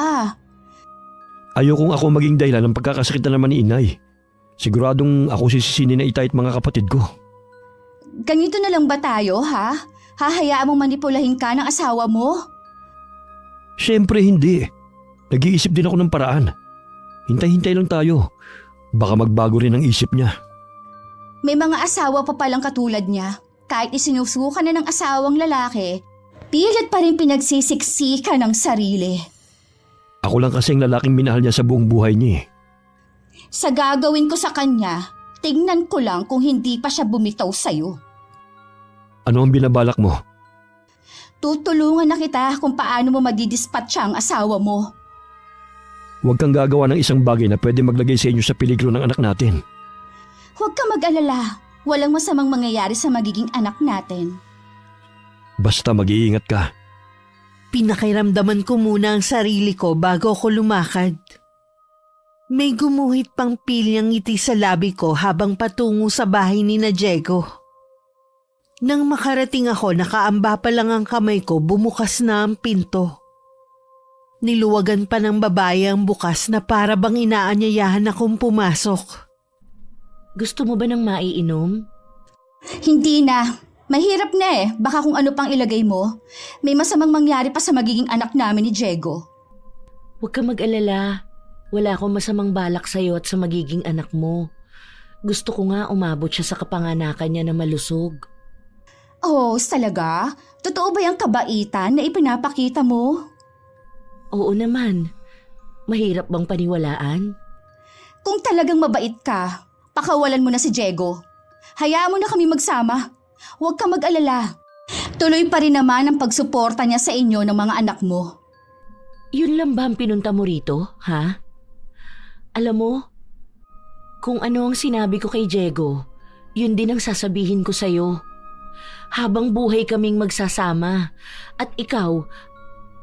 Ayokong ako maging dahilan ng pagkakasakit na naman ni inay. Siguradong ako sisisinin na itay at mga kapatid ko. Ganito na lang ba tayo, ha? Hahayaan mong manipulahin ka ng asawa mo? Siyempre hindi. Nag-iisip din ako ng paraan. Hintay-hintay lang tayo. Baka magbago rin ang isip niya. May mga asawa pa palang katulad niya. Kahit isinusuka na ng asawang lalaki, pilit pa rin pinagsisiksika ng sarili. Ako lang kasi ang lalaking minahal niya sa buong buhay niya eh. Sa gagawin ko sa kanya, tingnan ko lang kung hindi pa siya bumitaw sa'yo. Ano ang binabalak mo? Tutulungan na kita kung paano mo madidispatcha ang asawa mo. Huwag kang gagawa ng isang bagay na pwede maglagay sa inyo sa peligro ng anak natin. Huwag ka mag-alala. Walang masamang mangyayari sa magiging anak natin. Basta mag-iingat ka. Pinakiramdaman ko muna ang sarili ko bago ako lumakad. May gumuhit pang pilyang ngiti sa labi ko habang patungo sa bahay ni na Diego. Nang makarating ako, nakaamba pa lang ang kamay ko, bumukas na ang pinto. Niluwagan pa ng babae ang bukas na para bang inaanyayahan akong pumasok. Gusto mo ba ng maiinom? Hindi na. Mahirap na eh. Baka kung ano pang ilagay mo. May masamang mangyari pa sa magiging anak namin ni Diego. Huwag ka mag-alala. Wala akong masamang balak sa'yo at sa magiging anak mo. Gusto ko nga umabot siya sa kapanganakan niya na malusog. Oh, talaga? Totoo ba yung kabaitan na ipinapakita mo? Oo naman. Mahirap bang paniwalaan? Kung talagang mabait ka, pakawalan mo na si Diego. Hayaan mo na kami magsama. Huwag ka mag-alala. Tuloy pa rin naman ang pagsuporta niya sa inyo ng mga anak mo. Yun lang ba ang pinunta mo rito, ha? Alam mo, kung ano ang sinabi ko kay Diego, yun din ang sasabihin ko sa'yo. Habang buhay kaming magsasama at ikaw,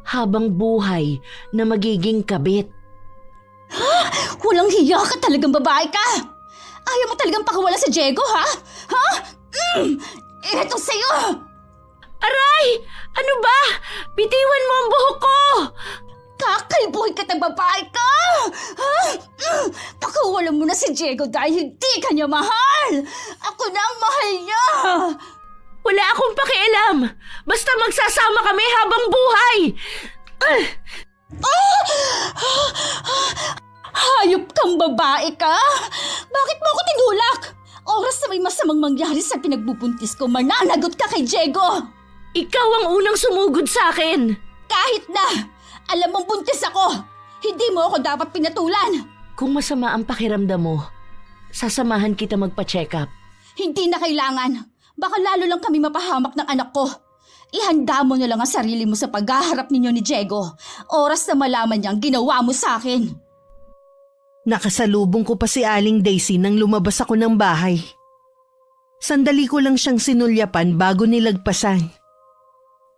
habang buhay na magiging kabit. Walang hiya ka talagang babae ka! Ayaw mo talagang pakawalan sa Diego, ha? Ha? Ito sa'yo! Aray! Ano ba? Bitiwan mo ang buhok ko! Kakalbuhin ka ng babae ka! Ha? Pakawalan mo na si Diego dahil hindi ka niya mahal! Ako na ang mahal niya! Wala akong pakialam! Basta magsasama kami habang buhay! Hayop kang babae ka! Bakit mo ako tinulak? Oras na may masamang mangyari sa pinagbubuntis ko, mananagot ka kay Diego! Ikaw ang unang sumugod sa akin! Kahit na! Alam mong buntis ako! Hindi mo ako dapat pinatulan! Kung masama ang pakiramdam mo, sasamahan kita magpa-check up. Hindi na kailangan. Baka lalo lang kami mapahamak ng anak ko. Ihanda mo na lang ang sarili mo sa paghaharap ninyo ni Diego. Oras na malaman niya ang ginawa mo sa akin. Nakasalubong ko pa si Aling Daisy nang lumabas ako ng bahay. Sandali ko lang siyang sinulyapan bago nilagpasan.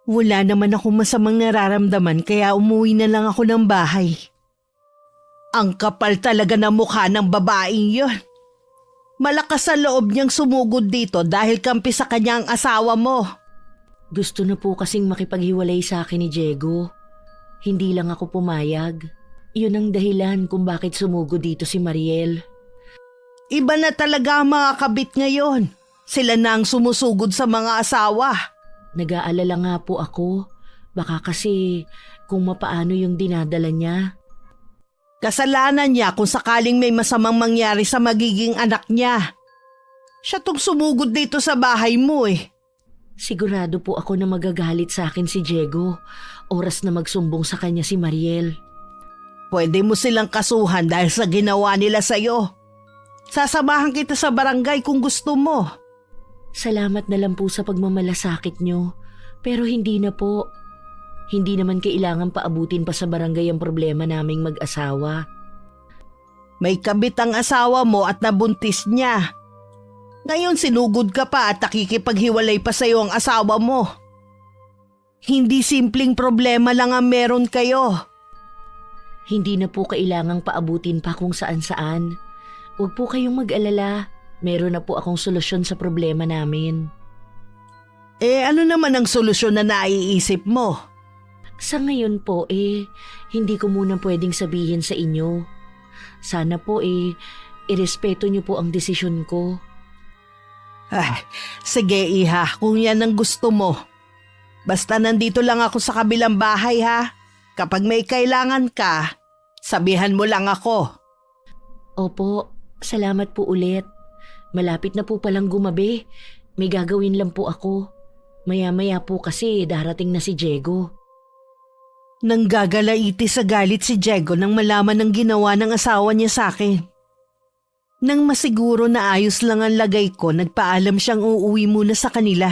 Wala naman ako masamang nararamdaman kaya umuwi na lang ako ng bahay. Ang kapal talaga ng mukha ng babaeng yon. Malakas sa loob niyang sumugod dito dahil kampi sa kanya ang asawa mo. Gusto na po kasing makipaghiwalay sa akin ni Diego. Hindi lang ako pumayag. Yun ang dahilan kung bakit sumugod dito si Mariel. Iba na talaga ang mga kabit ngayon. Sila na ang sumusugod sa mga asawa. Nag-aalala nga po ako. Baka kasi kung mapaano yung dinadala niya. Kasalanan niya kung sakaling may masamang mangyari sa magiging anak niya. Siya tong sumugod dito sa bahay mo eh. Sigurado po ako na magagalit sa akin si Diego. Oras na magsumbong sa kanya si Mariel. Pwede mo silang kasuhan dahil sa ginawa nila sa'yo. Sasamahan kita sa barangay kung gusto mo. Salamat na lang po sa pagmamalasakit nyo. Pero hindi na po. Hindi naman kailangan paabutin pa sa barangay ang problema naming mag-asawa. May kabit ang asawa mo at nabuntis niya. Ngayon sinugod ka pa at nakikipaghiwalay pa sa'yo ang asawa mo. Hindi simpleng problema lang ang meron kayo. Hindi na po kailangang paabutin pa kung saan-saan. Huwag po kayong mag-alala. Meron na po akong solusyon sa problema namin. Ano naman ang solusyon na naiisip mo? Sa ngayon po hindi ko muna pwedeng sabihin sa inyo. Sana po irespeto niyo po ang desisyon ko. Sige iha, kung yan ang gusto mo. Basta nandito lang ako sa kabilang bahay ha. Kapag may kailangan ka, sabihan mo lang ako. Opo, salamat po ulit. Malapit na po palang gumabi. May gagawin lang po ako. Maya-maya po kasi darating na si Diego. Nanggagalaiti sa galit si Diego nang malaman ng ginawa ng asawa niya sa akin. Nang masiguro na ayos lang ang lagay ko, nagpaalam siyang uuwi muna sa kanila.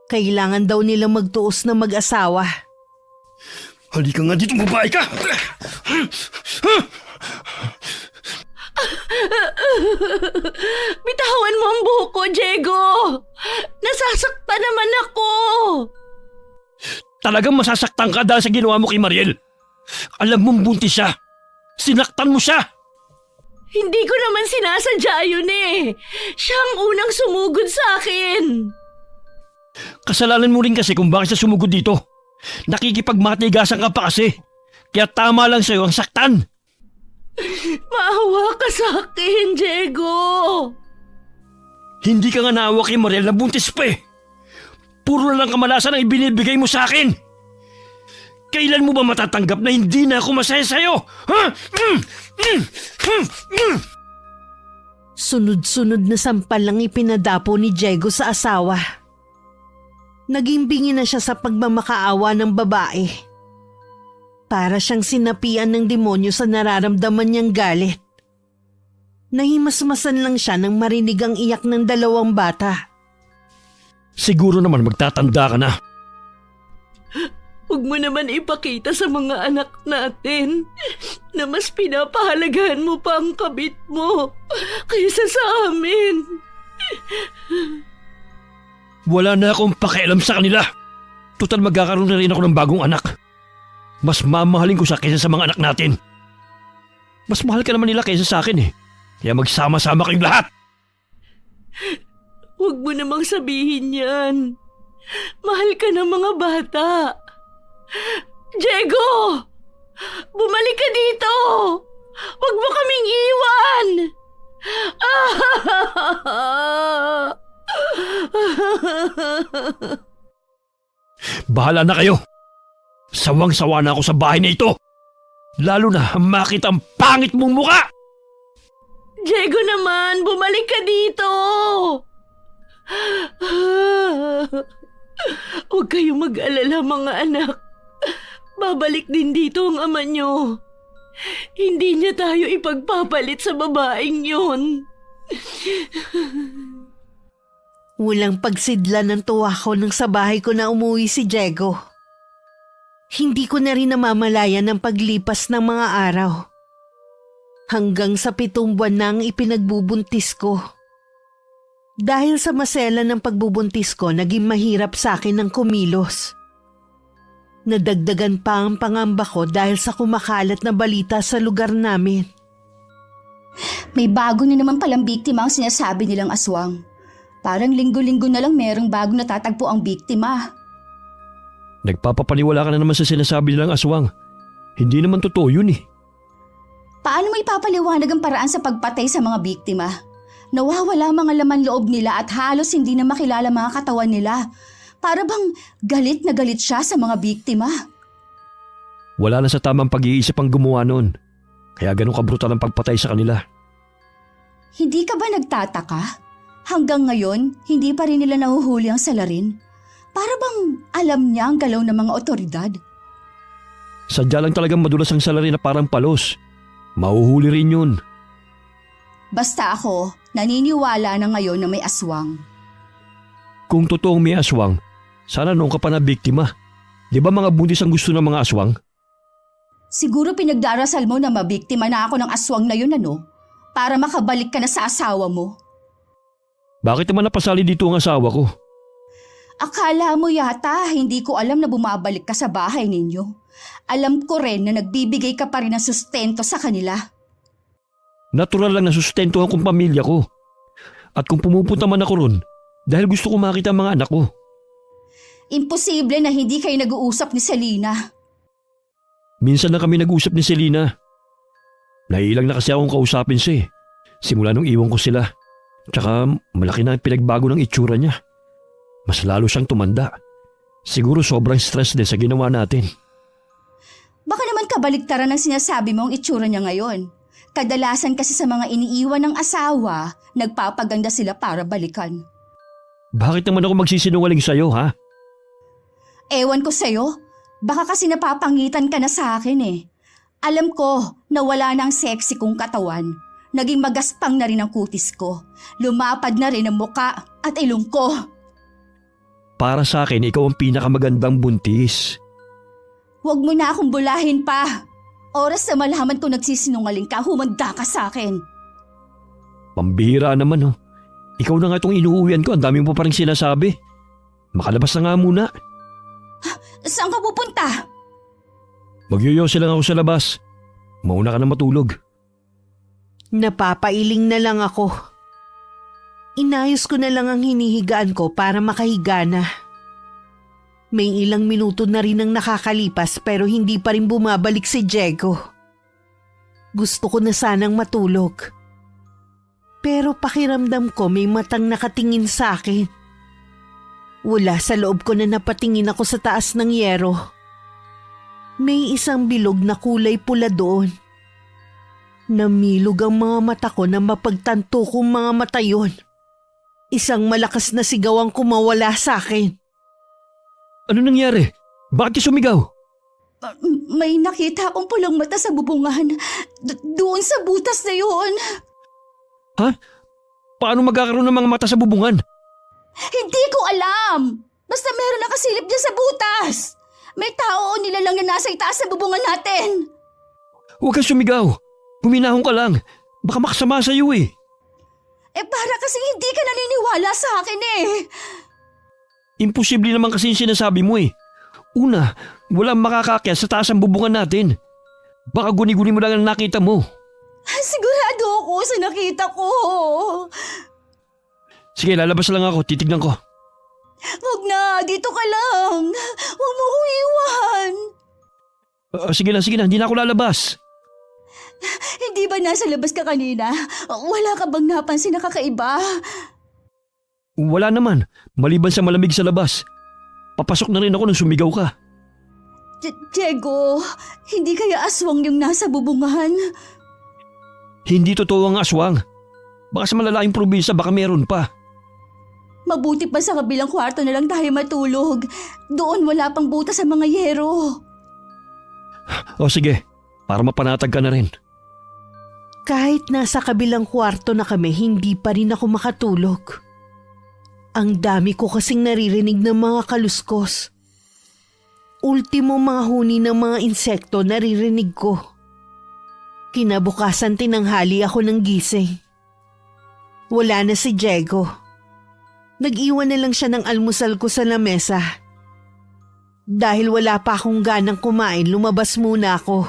Kailangan daw nila magtuos na mag-asawa. Halika nga dito, babae ka! Bitawan mo ang buhok ko, Diego! Nasasaktan naman ako! Talagang masasaktan ka dahil sa ginawa mo kay Mariel. Alam mong buntis siya. Sinaktan mo siya. Hindi ko naman sinasadya yun Siya ang unang sumugod sa akin. Kasalanan mo rin kasi kung bakit siya sumugod dito. Nakikipagmatigasan ka pa kasi. Kaya tama lang sa'yo ang saktan. Maawa ka sa akin, Diego. Hindi ka nga naawa kay Mariel na buntis pa Puro na lang kamalasan ang ibinibigay mo sa akin. Kailan mo ba matatanggap na hindi na ako masaya sa'yo? Ha? Sunod-sunod na sampal lang ipinadapo ni Diego sa asawa. Naging bingi na siya sa pagmamakaawa ng babae. Para siyang sinapian ng demonyo sa nararamdaman niyang galit. Nahimasmasan lang siya nang marinig ang iyak ng dalawang bata. Siguro naman magtatanda ka na. Huwag mo naman ipakita sa mga anak natin na mas pinapahalagahan mo pa ang kabit mo kaysa sa amin. Wala na akong pakialam sa kanila. Total magkakaroon na rin ako ng bagong anak. Mas mamahalin ko siya kaysa sa mga anak natin. Mas mahal ka naman nila kaysa sa akin eh. Kaya magsama-sama kayong lahat. Huwag mo namang sabihin yan. Mahal ka ng mga bata. Diego! Bumalik ka dito! Huwag mo kaming iwan! Bahala na kayo. Sawang-sawa na ako sa bahay na ito. Lalo na makita ang pangit mong muka. Diego naman, bumalik ka dito! Huwag kayong mag-alala mga anak. Babalik din dito ang ama nyo. Hindi niya tayo ipagpapalit sa babaeng yon. Walang pagsidla ng tuwa ko nang sa bahay ko na umuwi si Diego. Hindi ko na rin namamalayan ang paglipas ng mga araw. Hanggang sa 7 buwan na ang ipinagbubuntis ko. Dahil sa masela ng pagbubuntis ko, naging mahirap sa akin ang kumilos. Nadagdagan pa ang pangamba ko dahil sa kumakalat na balita sa lugar namin. May bago na naman palang biktima ang sinasabi nilang aswang. Parang linggo-linggo na lang merong bago natatagpo ang biktima. Nagpapapaniwala ka na naman sa sinasabi nilang aswang. Hindi naman totoo yun eh. Paano mo ipapaliwanag ang paraan sa pagpatay sa mga biktima? Nawawala mga laman loob nila at halos hindi na makilala mga katawan nila. Para bang galit na galit siya sa mga biktima. Wala na sa tamang pag-iisip ang gumawa noon. Kaya ganun kabrutal ang pagpatay sa kanila. Hindi ka ba nagtataka? Hanggang ngayon, hindi pa rin nila nahuhuli ang salarin. Para bang alam niya ang galaw ng mga otoridad. Sadya lang talagang madulas ang salarin na parang palos. Mahuhuli rin yun. Basta ako, naniniwala na ngayon na may aswang. Kung totoong may aswang, sana noong ka pa na biktima. Di ba mga buntis ang gusto ng mga aswang? Siguro pinagdarasal mo na mabiktima na ako ng aswang na yun ano? Para makabalik ka na sa asawa mo. Bakit naman napasali dito ang asawa ko? Akala mo yata hindi ko alam na bumabalik ka sa bahay ninyo. Alam ko rin na nagbibigay ka pa rin ng sustento sa kanila. Natural lang na sustentuhan kong pamilya ko. At kung pumupunta man ako ron, dahil gusto ko makita ang mga anak ko. Imposible na hindi kayo nag-uusap ni Selena. Minsan na kami nag-usap ni Selena. Naiilang na kasi akong kausapin siya eh. Simula nung iwan ko sila. Tsaka malaki na ang pinagbago ng itsura niya. Mas lalo siyang tumanda. Siguro sobrang stress din sa ginawa natin. Baka naman kabaliktaran ang sinasabi mo ang itsura niya ngayon. Kadalasan kasi sa mga iniiwan ng asawa, nagpapaganda sila para balikan. Bakit naman ako magsisinungaling sa'yo ha? Ewan ko sa'yo, baka kasi napapangitan ka na sa akin eh. Alam ko na wala na ang sexy kong katawan. Naging magaspang na rin ang kutis ko. Lumapad na rin ang muka at ilong ko. Para sa akin, ikaw ang pinakamagandang buntis. Huwag mo na akong bulahin pa. Oras na malaman ko nagsisinungaling ka, humanda ka sa akin. Pambihira naman oh. Ikaw na nga itong inuuwian ko, ang dami mo pa rin sinasabi. Makalabas na nga muna. Saan ka pupunta? Magyoyosi lang ako sa labas. Mauna ka na matulog. Napapailing na lang ako. Inayos ko na lang ang hinihigaan ko para makahiga na. May ilang minuto na rin ang nakakalipas pero hindi pa rin bumabalik si Diego. Gusto ko na sanang matulog. Pero pakiramdam ko may matang nakatingin sa akin. Wala sa loob ko na napatingin ako sa taas ng yero. May isang bilog na kulay pula doon. Namilog ang mga mata ko na mapagtanto kong mga mata yon. Isang malakas na sigaw ang kumawala sa akin. Ano nangyari? Bakit ka sumigaw? May nakita akong pulang mata sa bubungan. Doon sa butas na yun. Ha? Paano magkakaroon ng mga mata sa bubungan? Hindi ko alam. Basta meron nakasilip dyan sa butas. May tao o nilalang na nasa itaas sa bubungan natin! Huwag kang sumigaw. Huminahon ka lang. Baka makasama sa'yo eh. Para kasi hindi ka naniniwala sa akin eh. Imposible naman kasi yung sinasabi mo eh. Una, walang makakaakyat sa taas ang bubungan natin. Baka guni-guni mo lang ang nakita mo. Sigurado ako sa nakita ko. Sige, lalabas lang ako. Titignan ko. Huwag na, dito ka lang. Huwag mo kong iwan. Sige na. Hindi na ako lalabas. Hindi ba nasa labas ka kanina? Wala ka bang napansin na kakaiba? Wala naman. Maliban sa malamig sa labas. Papasok na rin ako nung sumigaw ka. Diego, hindi kaya aswang yung nasa bubungan? Hindi totoo ang aswang. Baka sa malalayong probinsya baka meron pa. Mabuti pa sa kabilang kwarto na lang tayo matulog. Doon wala pang butas sa mga yero. O sige, para mapanatag ka na rin. Kahit nasa kabilang kwarto na kami, hindi pa rin ako makatulog. Ang dami ko kasing naririnig ng mga kaluskos. Ultimo mga huni ng mga insekto naririnig ko. Kinabukasan tinanghali ako ng gising. Wala na si Diego. Nag-iwan na lang siya ng almusal ko sa lamesa. Dahil wala pa akong ganang kumain, lumabas muna ako.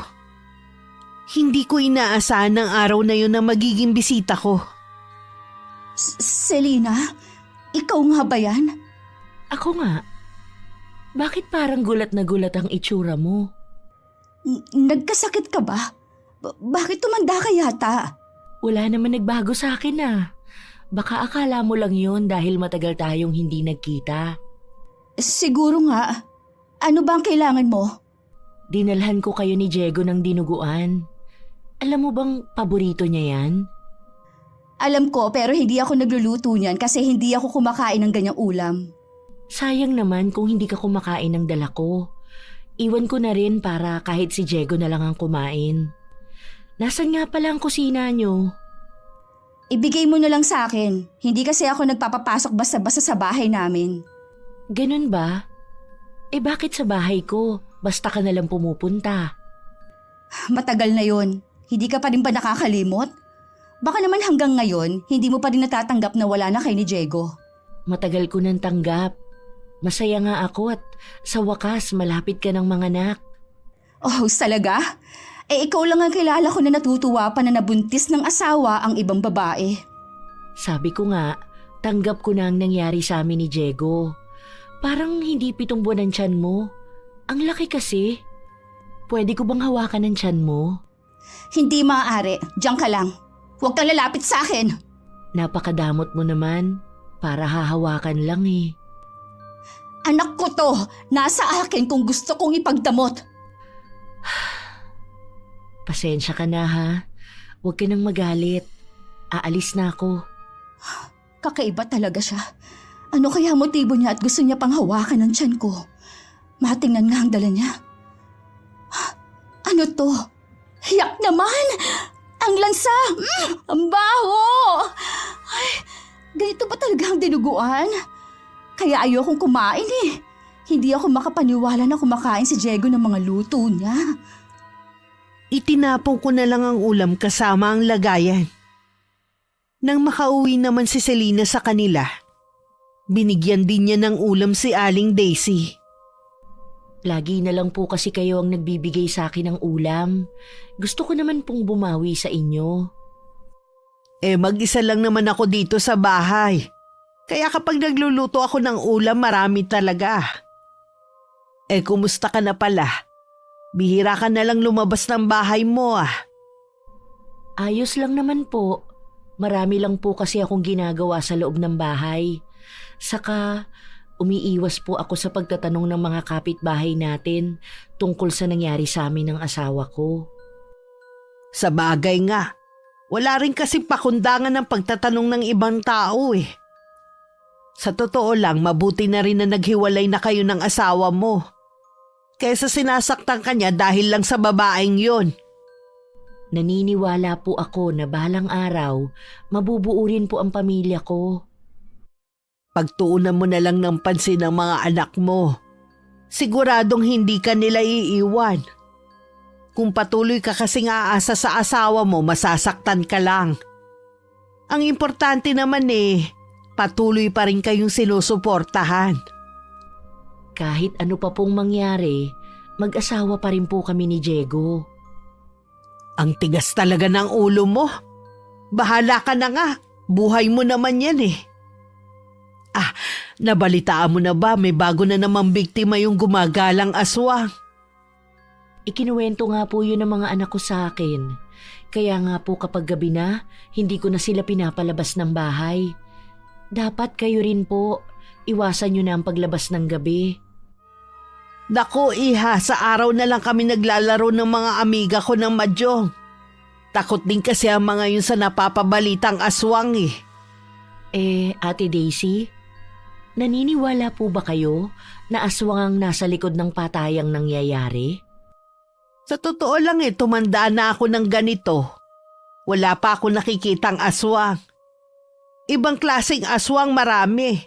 Hindi ko inaasahan ng araw na yun na magiging bisita ko. Selena, ikaw nga ba yan? Ako nga. Bakit parang gulat na gulat ang itsura mo? Nagkasakit ka ba? Bakit tumanda ka yata? Wala naman nagbago sa akin ah. Baka akala mo lang yun dahil matagal tayong hindi nagkita. Siguro nga. Ano ba ang kailangan mo? Dinalhan ko kayo ni Diego ng dinuguan. Alam mo bang paborito niya yan? Alam ko pero hindi ako nagluluto niyan kasi hindi ako kumakain ng ganyang ulam. Sayang naman kung hindi ka kumakain ng dala ko. Iwan ko na rin para kahit si Diego na lang ang kumain. Nasaan nga pala ang kusina niyo? Ibigay mo na lang sa akin. Hindi kasi ako nagpapapasok basta-basta sa bahay namin. Ganun ba? Bakit sa bahay ko? Basta ka na lang pumupunta. Matagal na yon. Hindi ka pa rin ba nakakalimot? Baka naman hanggang ngayon, hindi mo pa rin natatanggap na wala na kay ni Diego. Matagal ko nang tanggap. Masaya nga ako at sa wakas malapit ka ng mga anak. Oh, talaga? Ikaw lang ang kilala ko na natutuwa pa na nabuntis ng asawa ang ibang babae. Sabi ko nga, tanggap ko na ang nangyari sa amin ni Diego. Parang hindi 7 buwan ang tiyan mo. Ang laki kasi. Pwede ko bang hawakan ang tiyan mo? Hindi maaari. Diyan ka lang. Huwag kang lalapit sa akin. Napakadamot mo naman. Para hahawakan lang eh. Anak ko to. Nasa akin kung gusto kong ipagdamot. Pasensya ka na ha. Huwag ka nang magalit. Aalis na ako. Kakaiba talaga siya. Ano kaya motibo niya at gusto niya pang hawakan ang tiyan ko? Matingnan nga ang dala niya. Ano to? Hiyak naman! Ang lansa! Ang baho! Ay, ganito ba talaga ang dinuguan? Kaya ayokong kumain eh. Hindi ako makapaniwala na kumakain si Diego ng mga luto niya. Itinapon ko na lang ang ulam kasama ang lagayan. Nang makauwi naman si Selena sa kanila, binigyan din niya ng ulam si Aling Daisy. Lagi na lang po kasi kayo ang nagbibigay sa akin ng ulam. Gusto ko naman pong bumawi sa inyo. Mag-isa lang naman ako dito sa bahay. Kaya kapag nagluluto ako ng ulam, marami talaga. Kumusta ka na pala? Bihira ka na lang lumabas ng bahay mo ah. Ayos lang naman po. Marami lang po kasi akong ginagawa sa loob ng bahay. Saka umiiwas po ako sa pagtatanong ng mga kapitbahay natin tungkol sa nangyari sa amin ng asawa ko. Sa bagay nga, wala rin kasi pakundangan ng pagtatanong ng ibang tao eh. Sa totoo lang, mabuti na rin na naghiwalay na kayo ng asawa mo. Kaysa sinasaktan ka niya dahil lang sa babaeng yon. Naniniwala po ako na balang araw, mabubuo rin po ang pamilya ko. Pagtuunan mo na lang ng pansin ang mga anak mo. Siguradong hindi ka nila iiwan. Kung patuloy ka kasing aasa sa asawa mo, masasaktan ka lang. Ang importante naman patuloy pa rin kayong sinusuportahan. Kahit ano pa pong mangyari, mag-asawa pa rin po kami ni Diego. Ang tigas talaga ng ulo mo. Bahala ka na nga. Buhay mo naman yan nabalitaan mo na ba may bago na namang biktima yung gumagalang aswang? Ikinuwento nga po yun ng mga anak ko sa akin. Kaya nga po kapag gabi na, hindi ko na sila pinapalabas ng bahay. Dapat kayo rin po, iwasan nyo na ang paglabas ng gabi. Naku iha, sa araw na lang kami naglalaro ng mga amiga ko ng mahjong. Takot din kasi ang mga yun sa napapabalitang aswang Ate Daisy, naniniwala po ba kayo na aswang ang nasa likod ng patayang nangyayari? Sa totoo lang tumanda na ako ng ganito. Wala pa ako nakikitang aswang. Ibang klaseng aswang marami.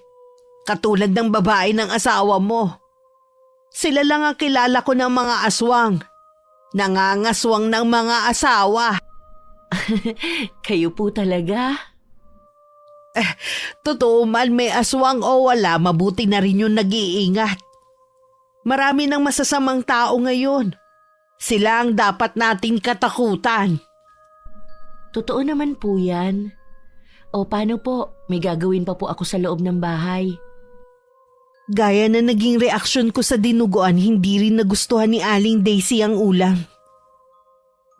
Katulad ng babae ng asawa mo. Sila lang ang kilala ko ng mga aswang. Nangangaswang ng mga asawa. Kayo po talaga? Totoo man may aswang o wala, mabuti na rin yung nag-iingat. Marami ng masasamang tao ngayon. Sila ang dapat natin katakutan. Totoo naman po yan. O paano po, may gagawin pa po ako sa loob ng bahay. Gaya na naging reaksyon ko sa dinuguan, hindi rin nagustuhan ni Aling Daisy ang ulam.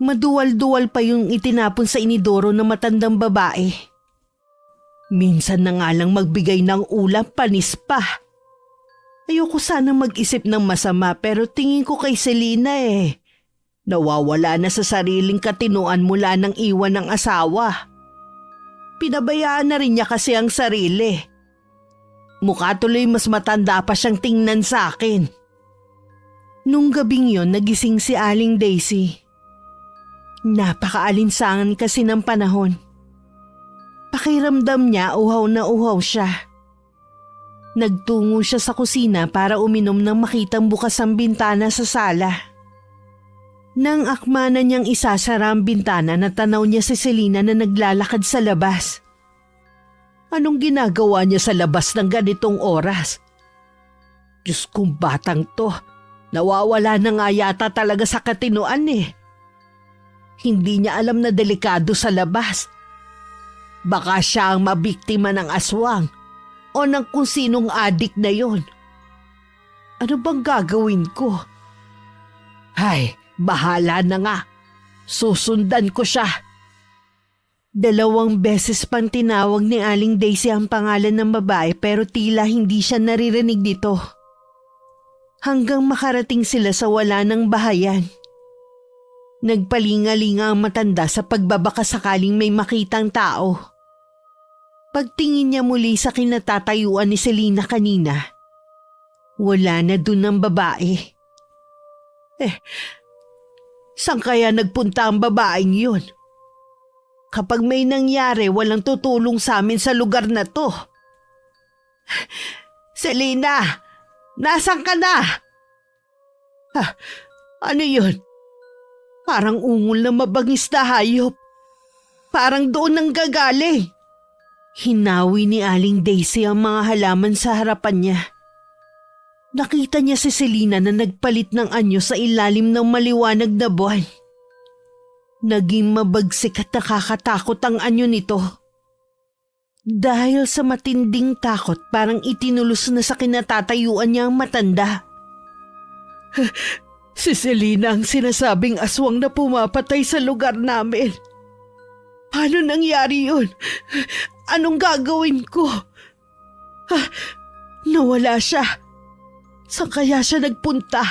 Maduwal-duwal pa yung itinapon sa inidoro ng matandang babae. Minsan na nga lang magbigay ng ulam, panis pa. Ayoko sana mag-isip ng masama pero tingin ko kay Selena nawawala na sa sariling katinuan mula ng iwan ng asawa. Pinabayaan na rin niya kasi ang sarili. Mukha tuloy mas matanda pa siyang tingnan sa akin. Nung gabing yon nagising si Aling Daisy. Napakaalinsangan kasi ng panahon. Pakiramdam niya uhaw na uhaw siya. Nagtungo siya sa kusina para uminom nang makitang bukas ang bintana sa sala. Nang akmanan niyang isasara ang bintana, natanaw niya si Selena na naglalakad sa labas. Anong ginagawa niya sa labas ng ganitong oras? Diyos kong batang to, nawawala na nga yata talaga sa katinuan Hindi niya alam na delikado sa labas. Baka siya ang mabiktima ng aswang o ng kung sinong adik na yon. Ano bang gagawin ko? Ay, bahala na nga. Susundan ko siya. 2 beses pang tinawag ni Aling Daisy ang pangalan ng babae pero tila hindi siya naririnig dito. Hanggang makarating sila sa wala ng bahayan. Nagpalinga-linga ang matanda sa pagbabaka sakaling may makitang tao. Pagtingin niya muli sa kinatatayuan ni Selena kanina, wala na dun ang babae. Saan kaya nagpunta ang babaeng yun? Kapag may nangyari, walang tutulong sa amin sa lugar na to. Selena, nasan ka na? Ano yun? Parang ungol na mabangis na hayop. Parang doon nang gagaling. Hinawi ni Aling Daisy ang mga halaman sa harapan niya. Nakita niya si Selena na nagpalit ng anyo sa ilalim ng maliwanag na buwan. Naging mabagsik at nakakatakot ang anyo nito. Dahil sa matinding takot, parang itinulos na sa kinatatayuan niya ang matanda. Si Selena ang sinasabing aswang na pumapatay sa lugar namin. Paano nangyari yun? Anong gagawin ko? Nawala siya. Saan kaya siya nagpunta?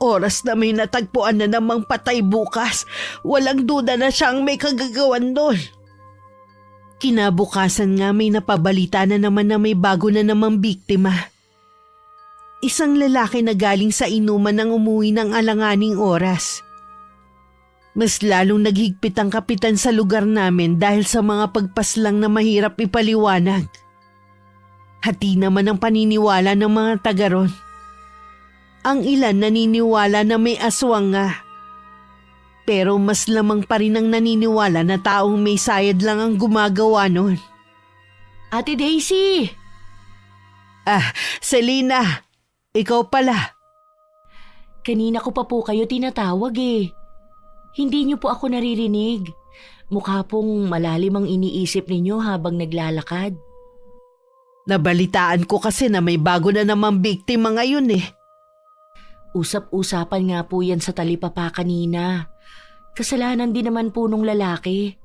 Oras na may natagpuan na namang patay bukas, walang duda na siyang may kagagawan doon. Kinabukasan nga may napabalita na naman na may bago na namang biktima. Isang lalaki na galing sa inuman ng umuwi ng alanganing oras. Mas lalong naghigpit ang kapitan sa lugar namin dahil sa mga pagpaslang na mahirap ipaliwanag. Hati naman ang paniniwala ng mga taga ron. Ang ilan naniniwala na may aswang nga. Pero mas lamang pa rin ang naniniwala na taong may sayad lang ang gumagawa nun. Ate Daisy! Selena, ikaw pala. Kanina ko pa po kayo tinatawag eh. Hindi niyo po ako naririnig. Mukha pong malalim ang iniisip ninyo habang naglalakad. Nabalitaan ko kasi na may bago na namang biktima ngayon eh. Usap-usapan nga po yan sa talipapa kanina. Kasalanan din naman po nung lalaki.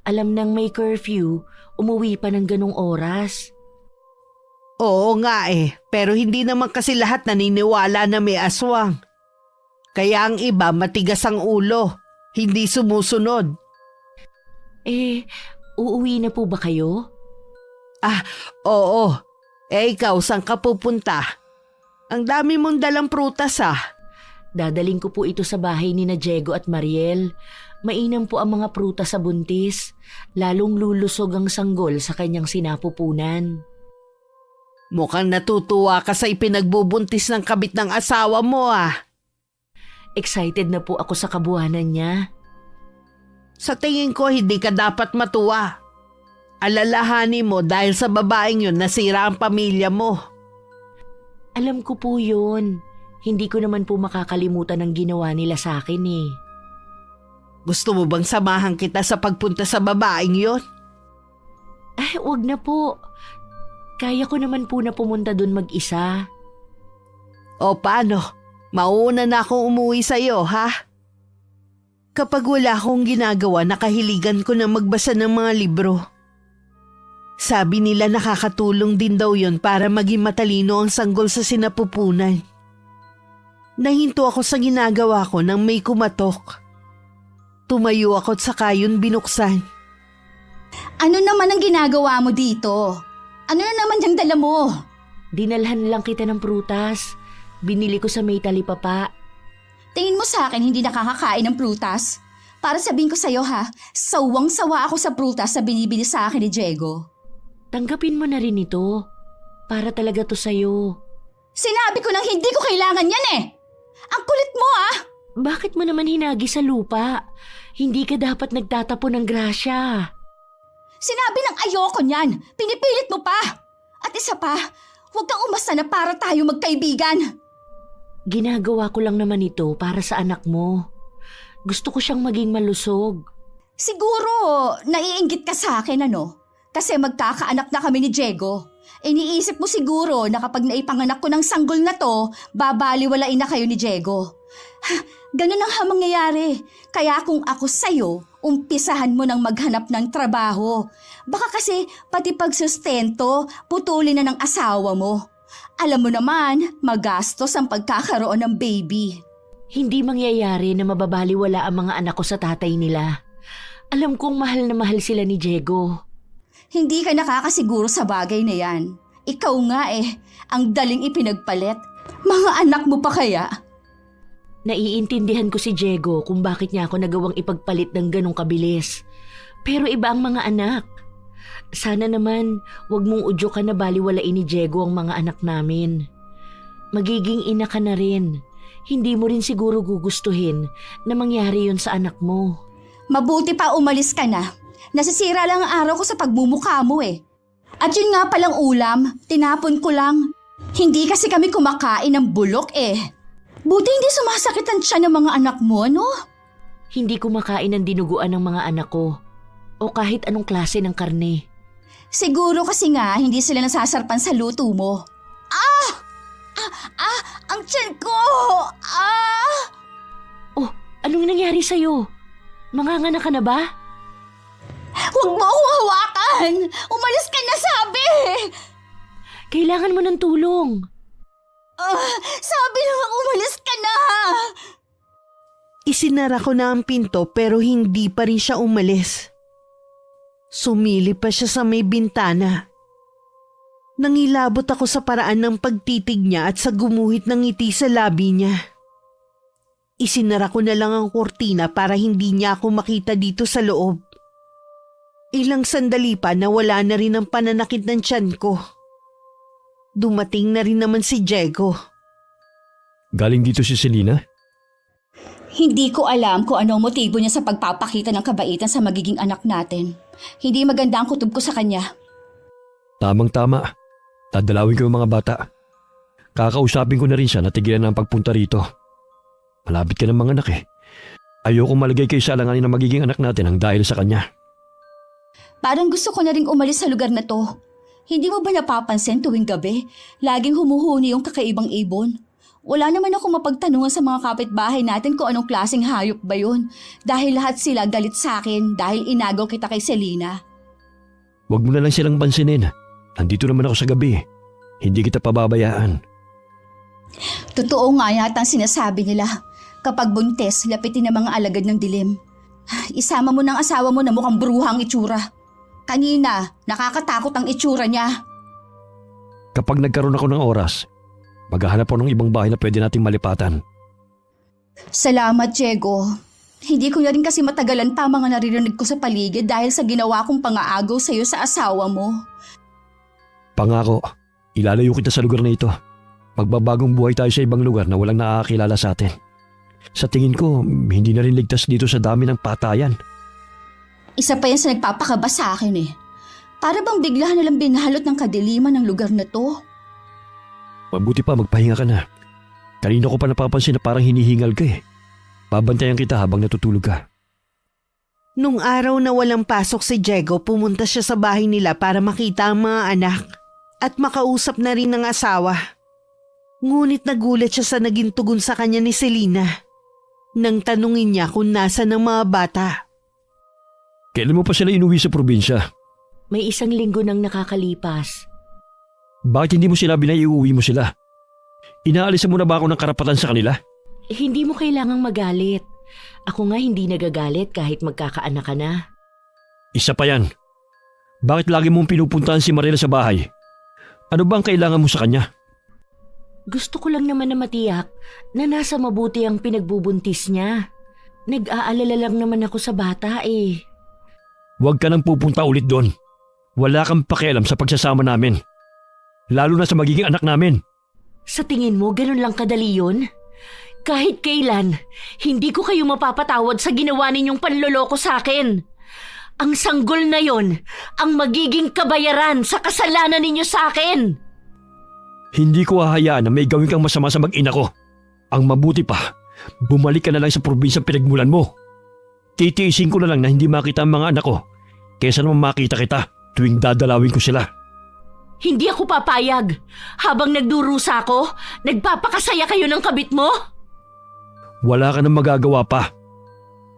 Alam nang may curfew, umuwi pa ng ganong oras. Oo nga eh, pero hindi naman kasi lahat naniniwala na may aswang. Kaya ang iba matigas ang ulo, hindi sumusunod. Uuwi na po ba kayo? Oo. Ikaw, saan ka pupunta? Ang dami mong dalang prutas Dadaling ko po ito sa bahay ni na Diego at Mariel. Mainam po ang mga prutas sa buntis. Lalong lulusog ang sanggol sa kanyang sinapupunan. Mukhang natutuwa ka sa ipinagbubuntis ng kabit ng asawa mo Excited na po ako sa kabuhanan niya. Sa tingin ko hindi ka dapat matuwa. Alalahanin mo dahil sa babaeng yun nasira ang pamilya mo. Alam ko po yun. Hindi ko naman po makakalimutan ang ginawa nila sa akin eh. Gusto mo bang samahan kita sa pagpunta sa babaeng yun? Wag na po. Kaya ko naman po na pumunta dun mag-isa. O paano? Mauna na akong umuwi sa'yo, ha? Kapag wala akong ginagawa, nakahiligan ko na magbasa ng mga libro. Sabi nila nakakatulong din daw yon para maging matalino ang sanggol sa sinapupunan. Nahinto ako sa ginagawa ko nang may kumatok. Tumayo ako at saka yun binuksan. Ano naman ang ginagawa mo dito? Ano na naman yung dala mo? Dinalhan lang kita ng prutas. Binili ko sa may talipapa. Tingin mo sa akin hindi nakakakain ng prutas? Para sabihin ko sa'yo sawang-sawa ako sa prutas na binibili sa akin ni Diego. Tanggapin mo na rin ito. Para talaga to sa'yo. Sinabi ko nang hindi ko kailangan yan eh! Ang kulit mo Bakit mo naman hinagi sa lupa? Hindi ka dapat nagtatapon ng grasya. Sinabi ng ayoko niyan, pinipilit mo pa! At isa pa, huwag kang umasa na para tayo magkaibigan. Ginagawa ko lang naman ito para sa anak mo. Gusto ko siyang maging malusog. Siguro, naiinggit ka sa akin Kasi magkakaanak na kami ni Diego. Iniisip mo siguro na kapag naipanganak ko ng sanggol na to, babaliwalain na kayo ni Diego. Ganun ang mangyayari. Kaya kung ako sa'yo, umpisahan mo nang maghanap ng trabaho. Baka kasi pati pagsustento, putulin na ng asawa mo. Alam mo naman, magastos ang pagkakaroon ng baby. Hindi mangyayari na mababaliwala ang mga anak ko sa tatay nila. Alam kong mahal na mahal sila ni Diego. Hindi ka nakakasiguro sa bagay na yan. Ikaw nga ang daling ipinagpalit. Mga anak mo pa kaya? Naiintindihan ko si Diego kung bakit niya ako nagawang ipagpalit ng ganong kabilis. Pero iba ang mga anak. Sana naman wag mong udyokan na baliwalain ni Diego ang mga anak namin. Magiging ina ka na rin. Hindi mo rin siguro gugustuhin na mangyari yun sa anak mo. Mabuti pa umalis ka na. Nasisira lang ang araw ko sa pagmumukha mo At yun nga palang ulam, tinapon ko lang. Hindi kasi kami kumakain ng bulok Buti hindi sumasakit ang tiyan ng mga anak mo, Hindi kumakain ng dinuguan ng mga anak ko. O kahit anong klase ng karne. Siguro kasi nga hindi sila nasasarpan sa luto mo. Ang tiyan ko! Oh, anong nangyari sa'yo? Manganganak ka na ba? Huwag mo akong hawakan! Umalis ka na, sabi! Kailangan mo ng tulong. Sabi naman umalis ka na! Isinara ko na ang pinto pero hindi pa rin siya umalis. Sumili pa siya sa may bintana. Nangilabot ako sa paraan ng pagtitig niya at sa gumuhit ng ngiti sa labi niya. Isinara ko na lang ang kurtina para hindi niya ako makita dito sa loob. Ilang sandali pa nawala na rin ang pananakit ng tiyan ko. Dumating na rin naman si Diego. Galing dito si Selena? Hindi ko alam kung ano ang motibo niya sa pagpapakita ng kabaitan sa magiging anak natin. Hindi maganda ang kutob ko sa kanya. Tamang-tama. Dadalawin ko yung mga bata. Kakausapin ko na rin siya na tigilan ng pagpunta rito. Malapit ka ng mga anak eh. Ayoko malagay kayo sa alanganin na magiging anak natin ang dahil sa kanya. Parang gusto ko na ring umalis sa lugar na to. Hindi mo ba napapansin tuwing gabi? Laging humuhuni yung kakaibang ibon. Wala naman ako mapagtanungan sa mga kapitbahay natin kung anong klaseng hayop ba yun. Dahil lahat sila galit sa akin dahil inagaw kita kay Selena. Huwag mo na lang silang pansinin. Andito naman ako sa gabi. Hindi kita pababayaan. Totoo nga yata ang sinasabi nila. Kapag buntes, lapitin ng mga alagad ng dilim. Isama mo ng asawa mo na mukhang bruhang itsura. Kanina, nakakatakot ang itsura niya. Kapag nagkaroon ako ng oras, maghahanap ako ng ibang bahay na pwede nating malipatan. Salamat, Diego. Hindi ko na rin kasi matagalan pa mga naririnig ko sa paligid dahil sa ginawa kong pangaagaw sa iyo sa asawa mo. Pangako, ilalayo kita sa lugar na ito. Magbabagong buhay tayo sa ibang lugar na walang nakakilala sa atin. Sa tingin ko, hindi na rin ligtas dito sa dami ng patayan. Isa pa yan sa nagpapakaba sa akin eh. Para bang bigla na lang binahalot ng kadiliman ng lugar na to? Mabuti pa, magpahinga ka na. Kanina ko pa napapansin na parang hinihingal ka eh. Babantayan kita habang natutulog ka. Nung araw na walang pasok si Diego, pumunta siya sa bahay nila para makita ang mga anak at makausap na rin ng asawa. Ngunit nagulat siya sa naging tugon sa kanya ni Selena nang tanungin niya kung nasan ang mga bata. Kailan mo pa sila inuwi sa probinsya? May 1 linggo nang nakakalipas. Bakit hindi mo sinabi na iuwi mo sila? Inaalisan mo na ba ako ng karapatan sa kanila? Hindi mo kailangang magalit. Ako nga hindi nagagalit kahit magkakaanak ka na. Isa pa yan. Bakit lagi mong pinupuntahan si Mariela sa bahay? Ano ba ang kailangan mo sa kanya? Gusto ko lang naman na matiyak na nasa mabuti ang pinagbubuntis niya. Nag-aalala lang naman ako sa bata eh. Huwag ka nang pupunta ulit doon. Wala kang pakialam sa pagsasama namin. Lalo na sa magiging anak namin. Sa tingin mo, ganun lang kadali yun? Kahit kailan, hindi ko kayo mapapatawad sa ginawa ninyong panloloko sa akin. Ang sanggol na yon, ang magiging kabayaran sa kasalanan ninyo sa akin. Hindi ko hahayaan na may gawin kang masama sa mag-ina ko. Ang mabuti pa, bumalik ka na lang sa probinsyang pinagmulan mo. Titiisin ko na lang na hindi makita ang mga anak ko kaysa naman makita kita tuwing dadalawin ko sila. Hindi ako papayag. Habang nagdurusa ako, nagpapakasaya kayo ng kabit mo? Wala ka nang magagawa pa.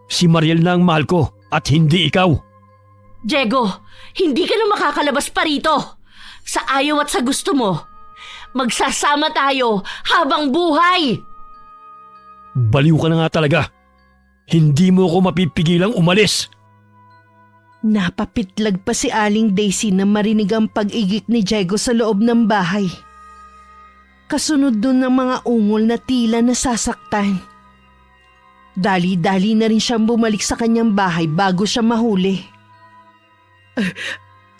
Si Mariel na ang mahal ko at hindi ikaw. Diego, hindi ka na makakalabas pa rito. Sa ayaw at sa gusto mo, magsasama tayo habang buhay. Baliw ka na nga talaga. Hindi mo ako mapipigilang umalis. Napapitlag pa si Aling Daisy na marinig ang pag-igik ni Diego sa loob ng bahay. Kasunod dun ng mga ungol na tila nasasaktan. Dali-dali na rin siyang bumalik sa kanyang bahay bago siya mahuli.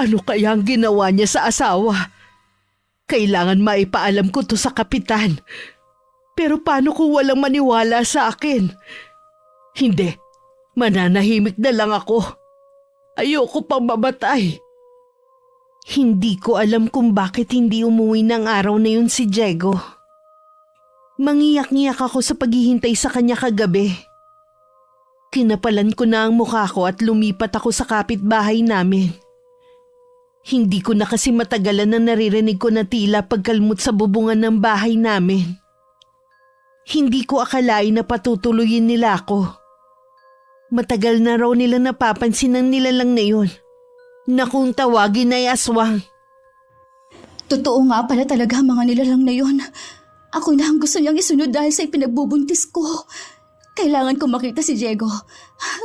Ano kaya ang ginawa niya sa asawa? Kailangan maipaalam ko to sa kapitan. Pero paano kung walang maniwala sa akin? Hindi, mananahimik na lang ako. Ayoko pang mamatay. Hindi ko alam kung bakit hindi umuwi ng araw na yun si Diego. Mangiyak-ngiyak ako sa paghihintay sa kanya kagabi. Kinapalan ko na ang mukha ko at lumipat ako sa kapitbahay namin. Hindi ko na kasi matagalan na naririnig ko na tila pagkalmot sa bubungan ng bahay namin. Hindi ko akalain na patutuloyin nila ako. Matagal na raw nila napapansin ang nilalang na yun, na kung tawagin ay aswang. Totoo nga pala talaga ang mga nilalang na yun. Ako na ang gusto niyang isunod dahil sa ipinagbubuntis ko. Kailangan ko makita si Diego.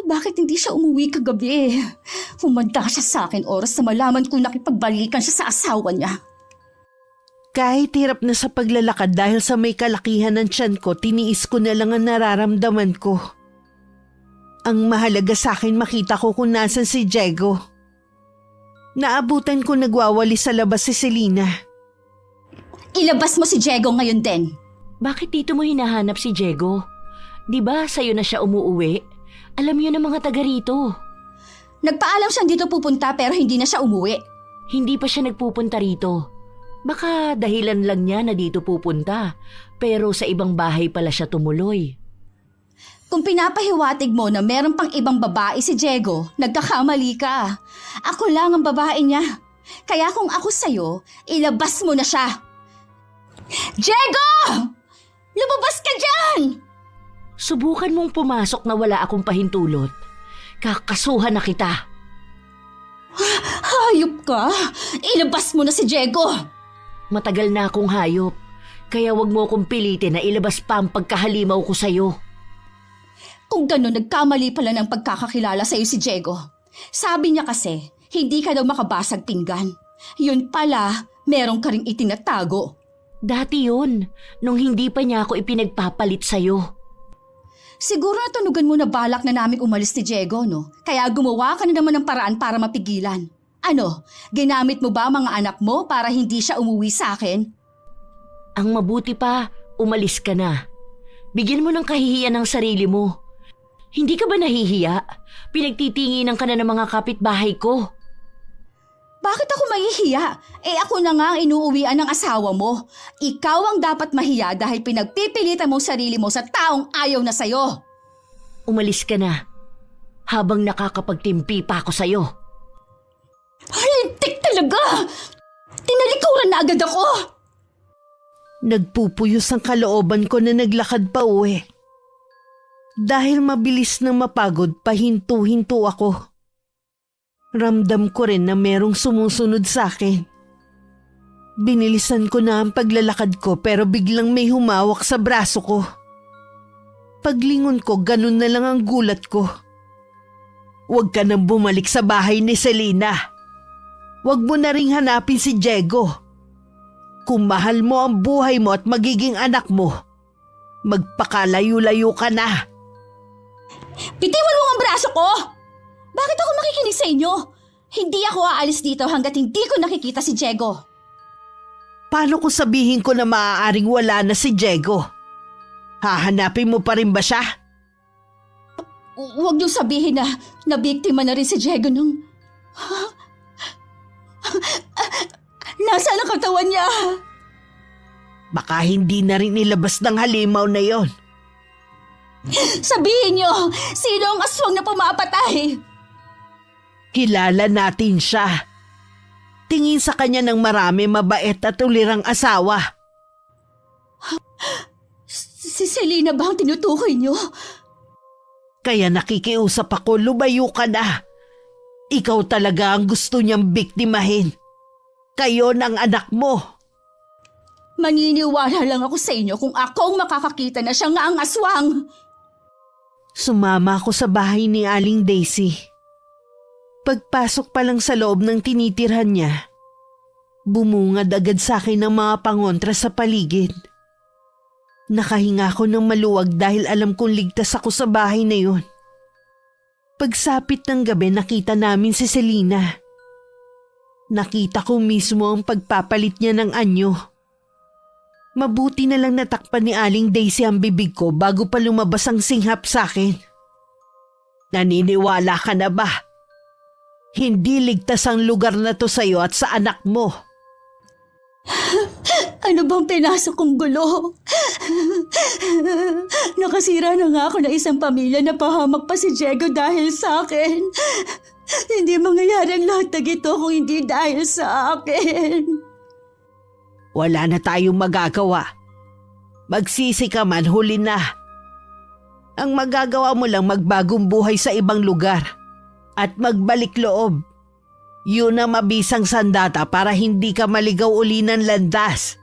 Bakit hindi siya umuwi kagabi? Humanda siya sa akin oras na malaman kung nakipagbalikan siya sa asawa niya. Kahit hirap na sa paglalakad dahil sa may kalakihan ng tiyan ko, tiniis ko na lang ang nararamdaman ko. Ang mahalaga sa akin makita ko kung nasan si Diego. Naabutan ko nagwawali sa labas si Selena. Ilabas mo si Diego ngayon din. Bakit dito mo hinahanap si Diego? Di ba sa'yo na siya umuuwi? Alam yun ng mga taga rito. Nagpaalam siyang dito pupunta pero hindi na siya umuwi. Hindi pa siya nagpupunta rito. Baka dahilan lang niya na dito pupunta, pero sa ibang bahay pala siya tumuloy. Kung pinapahiwatig mo na meron pang ibang babae si Diego, nagkakamali ka. Ako lang ang babae niya. Kaya kung ako sa'yo, ilabas mo na siya. Diego! Lumabas ka dyan! Subukan mong pumasok na wala akong pahintulot. Kakasuhan na kita. Hayop ka! Ilabas mo na si Diego! Matagal na akong hayop, kaya wag mo akong pilitin na ilabas pa ang pagkahalimaw ko sa'yo. Kung gano'n, nagkamali pala ng pagkakakilala sa'yo si Diego. Sabi niya kasi, hindi ka daw makabasag pinggan. Yun pala, meron ka ring itinatago. Dati yun, nung hindi pa niya ako ipinagpapalit sa'yo. Siguro natunugan mo na balak na namin umalis ni Diego, no? Kaya gumawa ka na naman ng paraan para mapigilan. Ano, ginamit mo ba mga anak mo para hindi siya umuwi sa akin? Ang mabuti pa, umalis ka na. Bigyan mo ng kahihiyan ng sarili mo. Hindi ka ba nahihiya? Pinagtitinginan ka na ng mga kapitbahay ko. Bakit ako mahihiya? Ako na nga ang inuuwian ng asawa mo. Ikaw ang dapat mahiya dahil pinagpipilitan mo sarili mo sa taong ayaw na sayo. Umalis ka na. Habang nakakapagtimpi pa ako sa'yo. Halintik talaga! Tinalikuran na agad ako! Nagpupuyos ang kalooban ko na naglakad pa uwi. Dahil mabilis nang mapagod, pahinto-hinto ako. Ramdam ko rin na merong sumusunod sa akin. Binilisan ko na ang paglalakad ko pero biglang may humawak sa braso ko. Paglingon ko, ganun na lang ang gulat ko. Huwag ka nang bumalik sa bahay ni Selena. Huwag mo na ring hanapin si Diego. Kung mahal mo ang buhay mo at magiging anak mo, magpakalayo-layo ka na. Bitiwan mo ang braso ko! Bakit ako makikinig sa inyo? Hindi ako aalis dito hanggat hindi ko nakikita si Diego. Paano ko sabihin ko na maaaring wala na si Diego? Hahanapin mo pa rin ba siya? Huwag niyo sabihin na nabiktima na rin si Diego nung... Nasaan ang katawan niya? Baka hindi na rin nilabas ng halimaw na yon. Sabihin niyo, sino ang aswang na pumapatay? Kilala natin siya. Tingin sa kanya ng marami, mabait at ulirang asawa. Si Selena ba ang tinutukoy niyo? Kaya nakikiusap ako, lumayo ka na. Ikaw talaga ang gusto niyang biktimahin. Kayo ng anak mo. Maniniwala lang ako sa inyo kung ako ang makakakita na siya nga ang aswang. Sumama ako sa bahay ni Aling Daisy. Pagpasok pa lang sa loob ng tinitirhan niya, bumungad agad sa akin ng mga pangontra sa paligid. Nakahinga ako ng maluwag dahil alam kong ligtas ako sa bahay na yun. Pagsapit ng gabi, nakita namin si Selena. Nakita ko mismo ang pagpapalit niya ng anyo. Mabuti na lang natakpan ni Aling Daisy ang bibig ko bago pa lumabas ang singhap sa akin. Naniniwala ka na ba? Hindi ligtas ang lugar na to sa'yo at sa anak mo. Ano bang pinasok kong gulo? Nakasira na nga ako ng isang pamilya na pahamak pa si Diego dahil sa akin. Hindi mangyayari ang lahat ng ito kung hindi dahil sa akin. Wala na tayong magagawa. Magsisi ka man, huli na. Ang magagawa mo lang magbagong buhay sa ibang lugar at magbalik loob. Yun ang mabisang sandata para hindi ka maligaw uli ng landas.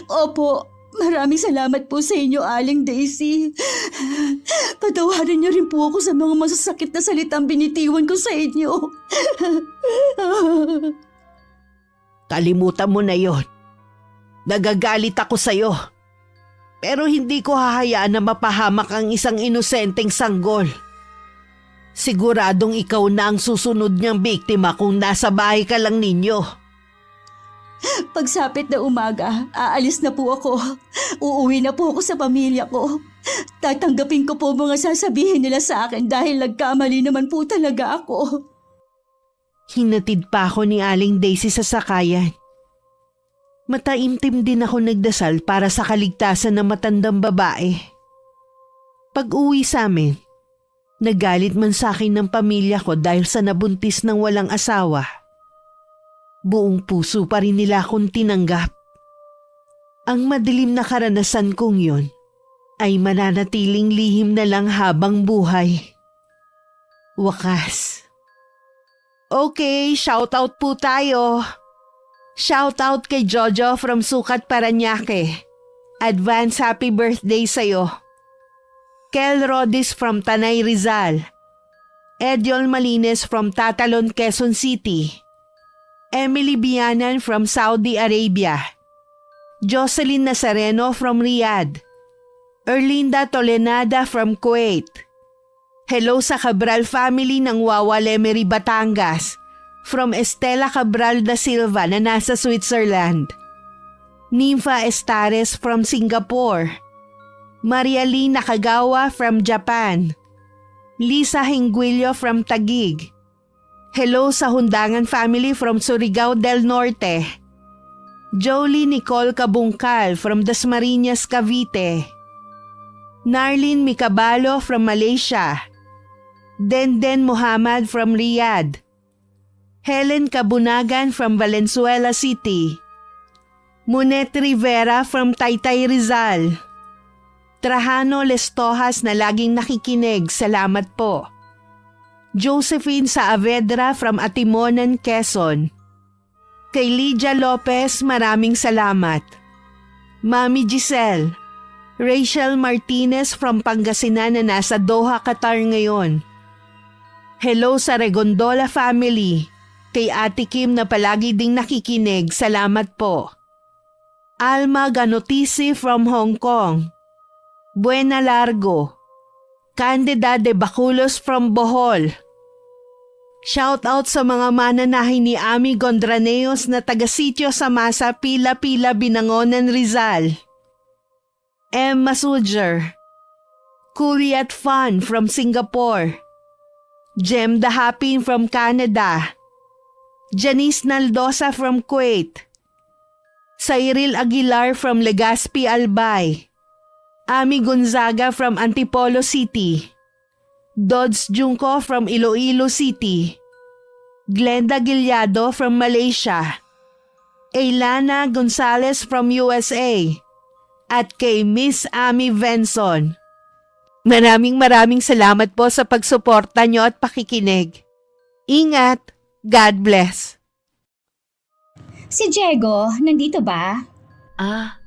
Opo, maraming salamat po sa inyo, Aling Daisy. Patawarin niyo rin po ako sa mga masasakit na salitang binitiwan ko sa inyo. Kalimutan mo na yon. Nagagalit ako sa'yo. Pero hindi ko hahayaan na mapahamak ang isang inosenteng sanggol. Siguradong ikaw na ang susunod niyang biktima kung nasa bahay ka lang ninyo. Pagsapit na umaga, aalis na po ako. Uuwi na po ako sa pamilya ko. Tatanggapin ko po mga sasabihin nila sa akin dahil nagkamali naman po talaga ako. Hinatid pa ako ni Aling Daisy sa sakayan. Mataimtim din ako nagdasal para sa kaligtasan ng matandang babae. Pag-uwi sa amin, nagalit man sa akin ng pamilya ko dahil sa nabuntis ng walang asawa. Buong puso pa rin nila akong tinanggap. Ang madilim na karanasan kong yun ay mananatiling lihim na lang habang buhay. Wakas. Okay, shoutout po tayo. Shoutout kay Jojo from Sukat, Parañaque. Advance happy birthday sa'yo. Kel Rodis from Tanay, Rizal. Ediol Malines from Tatalon, Quezon City. Emily Bianan from Saudi Arabia. Jocelyn Nazareno from Riyadh. Erlinda Tolenada from Kuwait. Hello sa Cabral family ng Wawa Lemery, Batangas. From Estela Cabral da Silva na nasa Switzerland. Nympha Estares from Singapore. Maria Lee Nakagawa from Japan. Lisa Hinguillo from Taguig. Hello sa Hundangan family from Surigao del Norte. Jolie Nicole Kabungkal from Dasmariñas, Cavite. Narlene Mikabalo from Malaysia. Denden Muhammad from Riyadh. Helen Kabunagan from Valenzuela City. Munet Rivera from Taytay, Rizal. Trajano Lestojas na laging nakikinig, salamat po. Josephine Saavedra from Atimonan, Quezon. Kay Lydia Lopez, maraming salamat. Mami Giselle. Rachel Martinez from Pangasinan na nasa Doha, Qatar ngayon. Hello sa Regondola family. Kay Ate Kim na palagi ding nakikinig, salamat po. Alma Ganotisi from Hong Kong. Buena Largo. Candida de Baculos from Bohol. Shout out sa mga mananahin ni Ami Gondraneos na taga-sitio sa Masa, Pila-Pila, Binangonan, Rizal. M. Masudger. Kuriat Fan from Singapore. Jem the Happy from Canada. Janice Naldosa from Kuwait. Cyril Aguilar from Legazpi, Albay. Ami Gonzaga from Antipolo City. Dodds Junco from Iloilo City. Glenda Gilyado from Malaysia. Eilana Gonzalez from USA. At kay Miss Ami Venson. Maraming salamat po sa pagsuporta nyo at pakikinig. Ingat! God bless! Si Diego, nandito ba? Ah,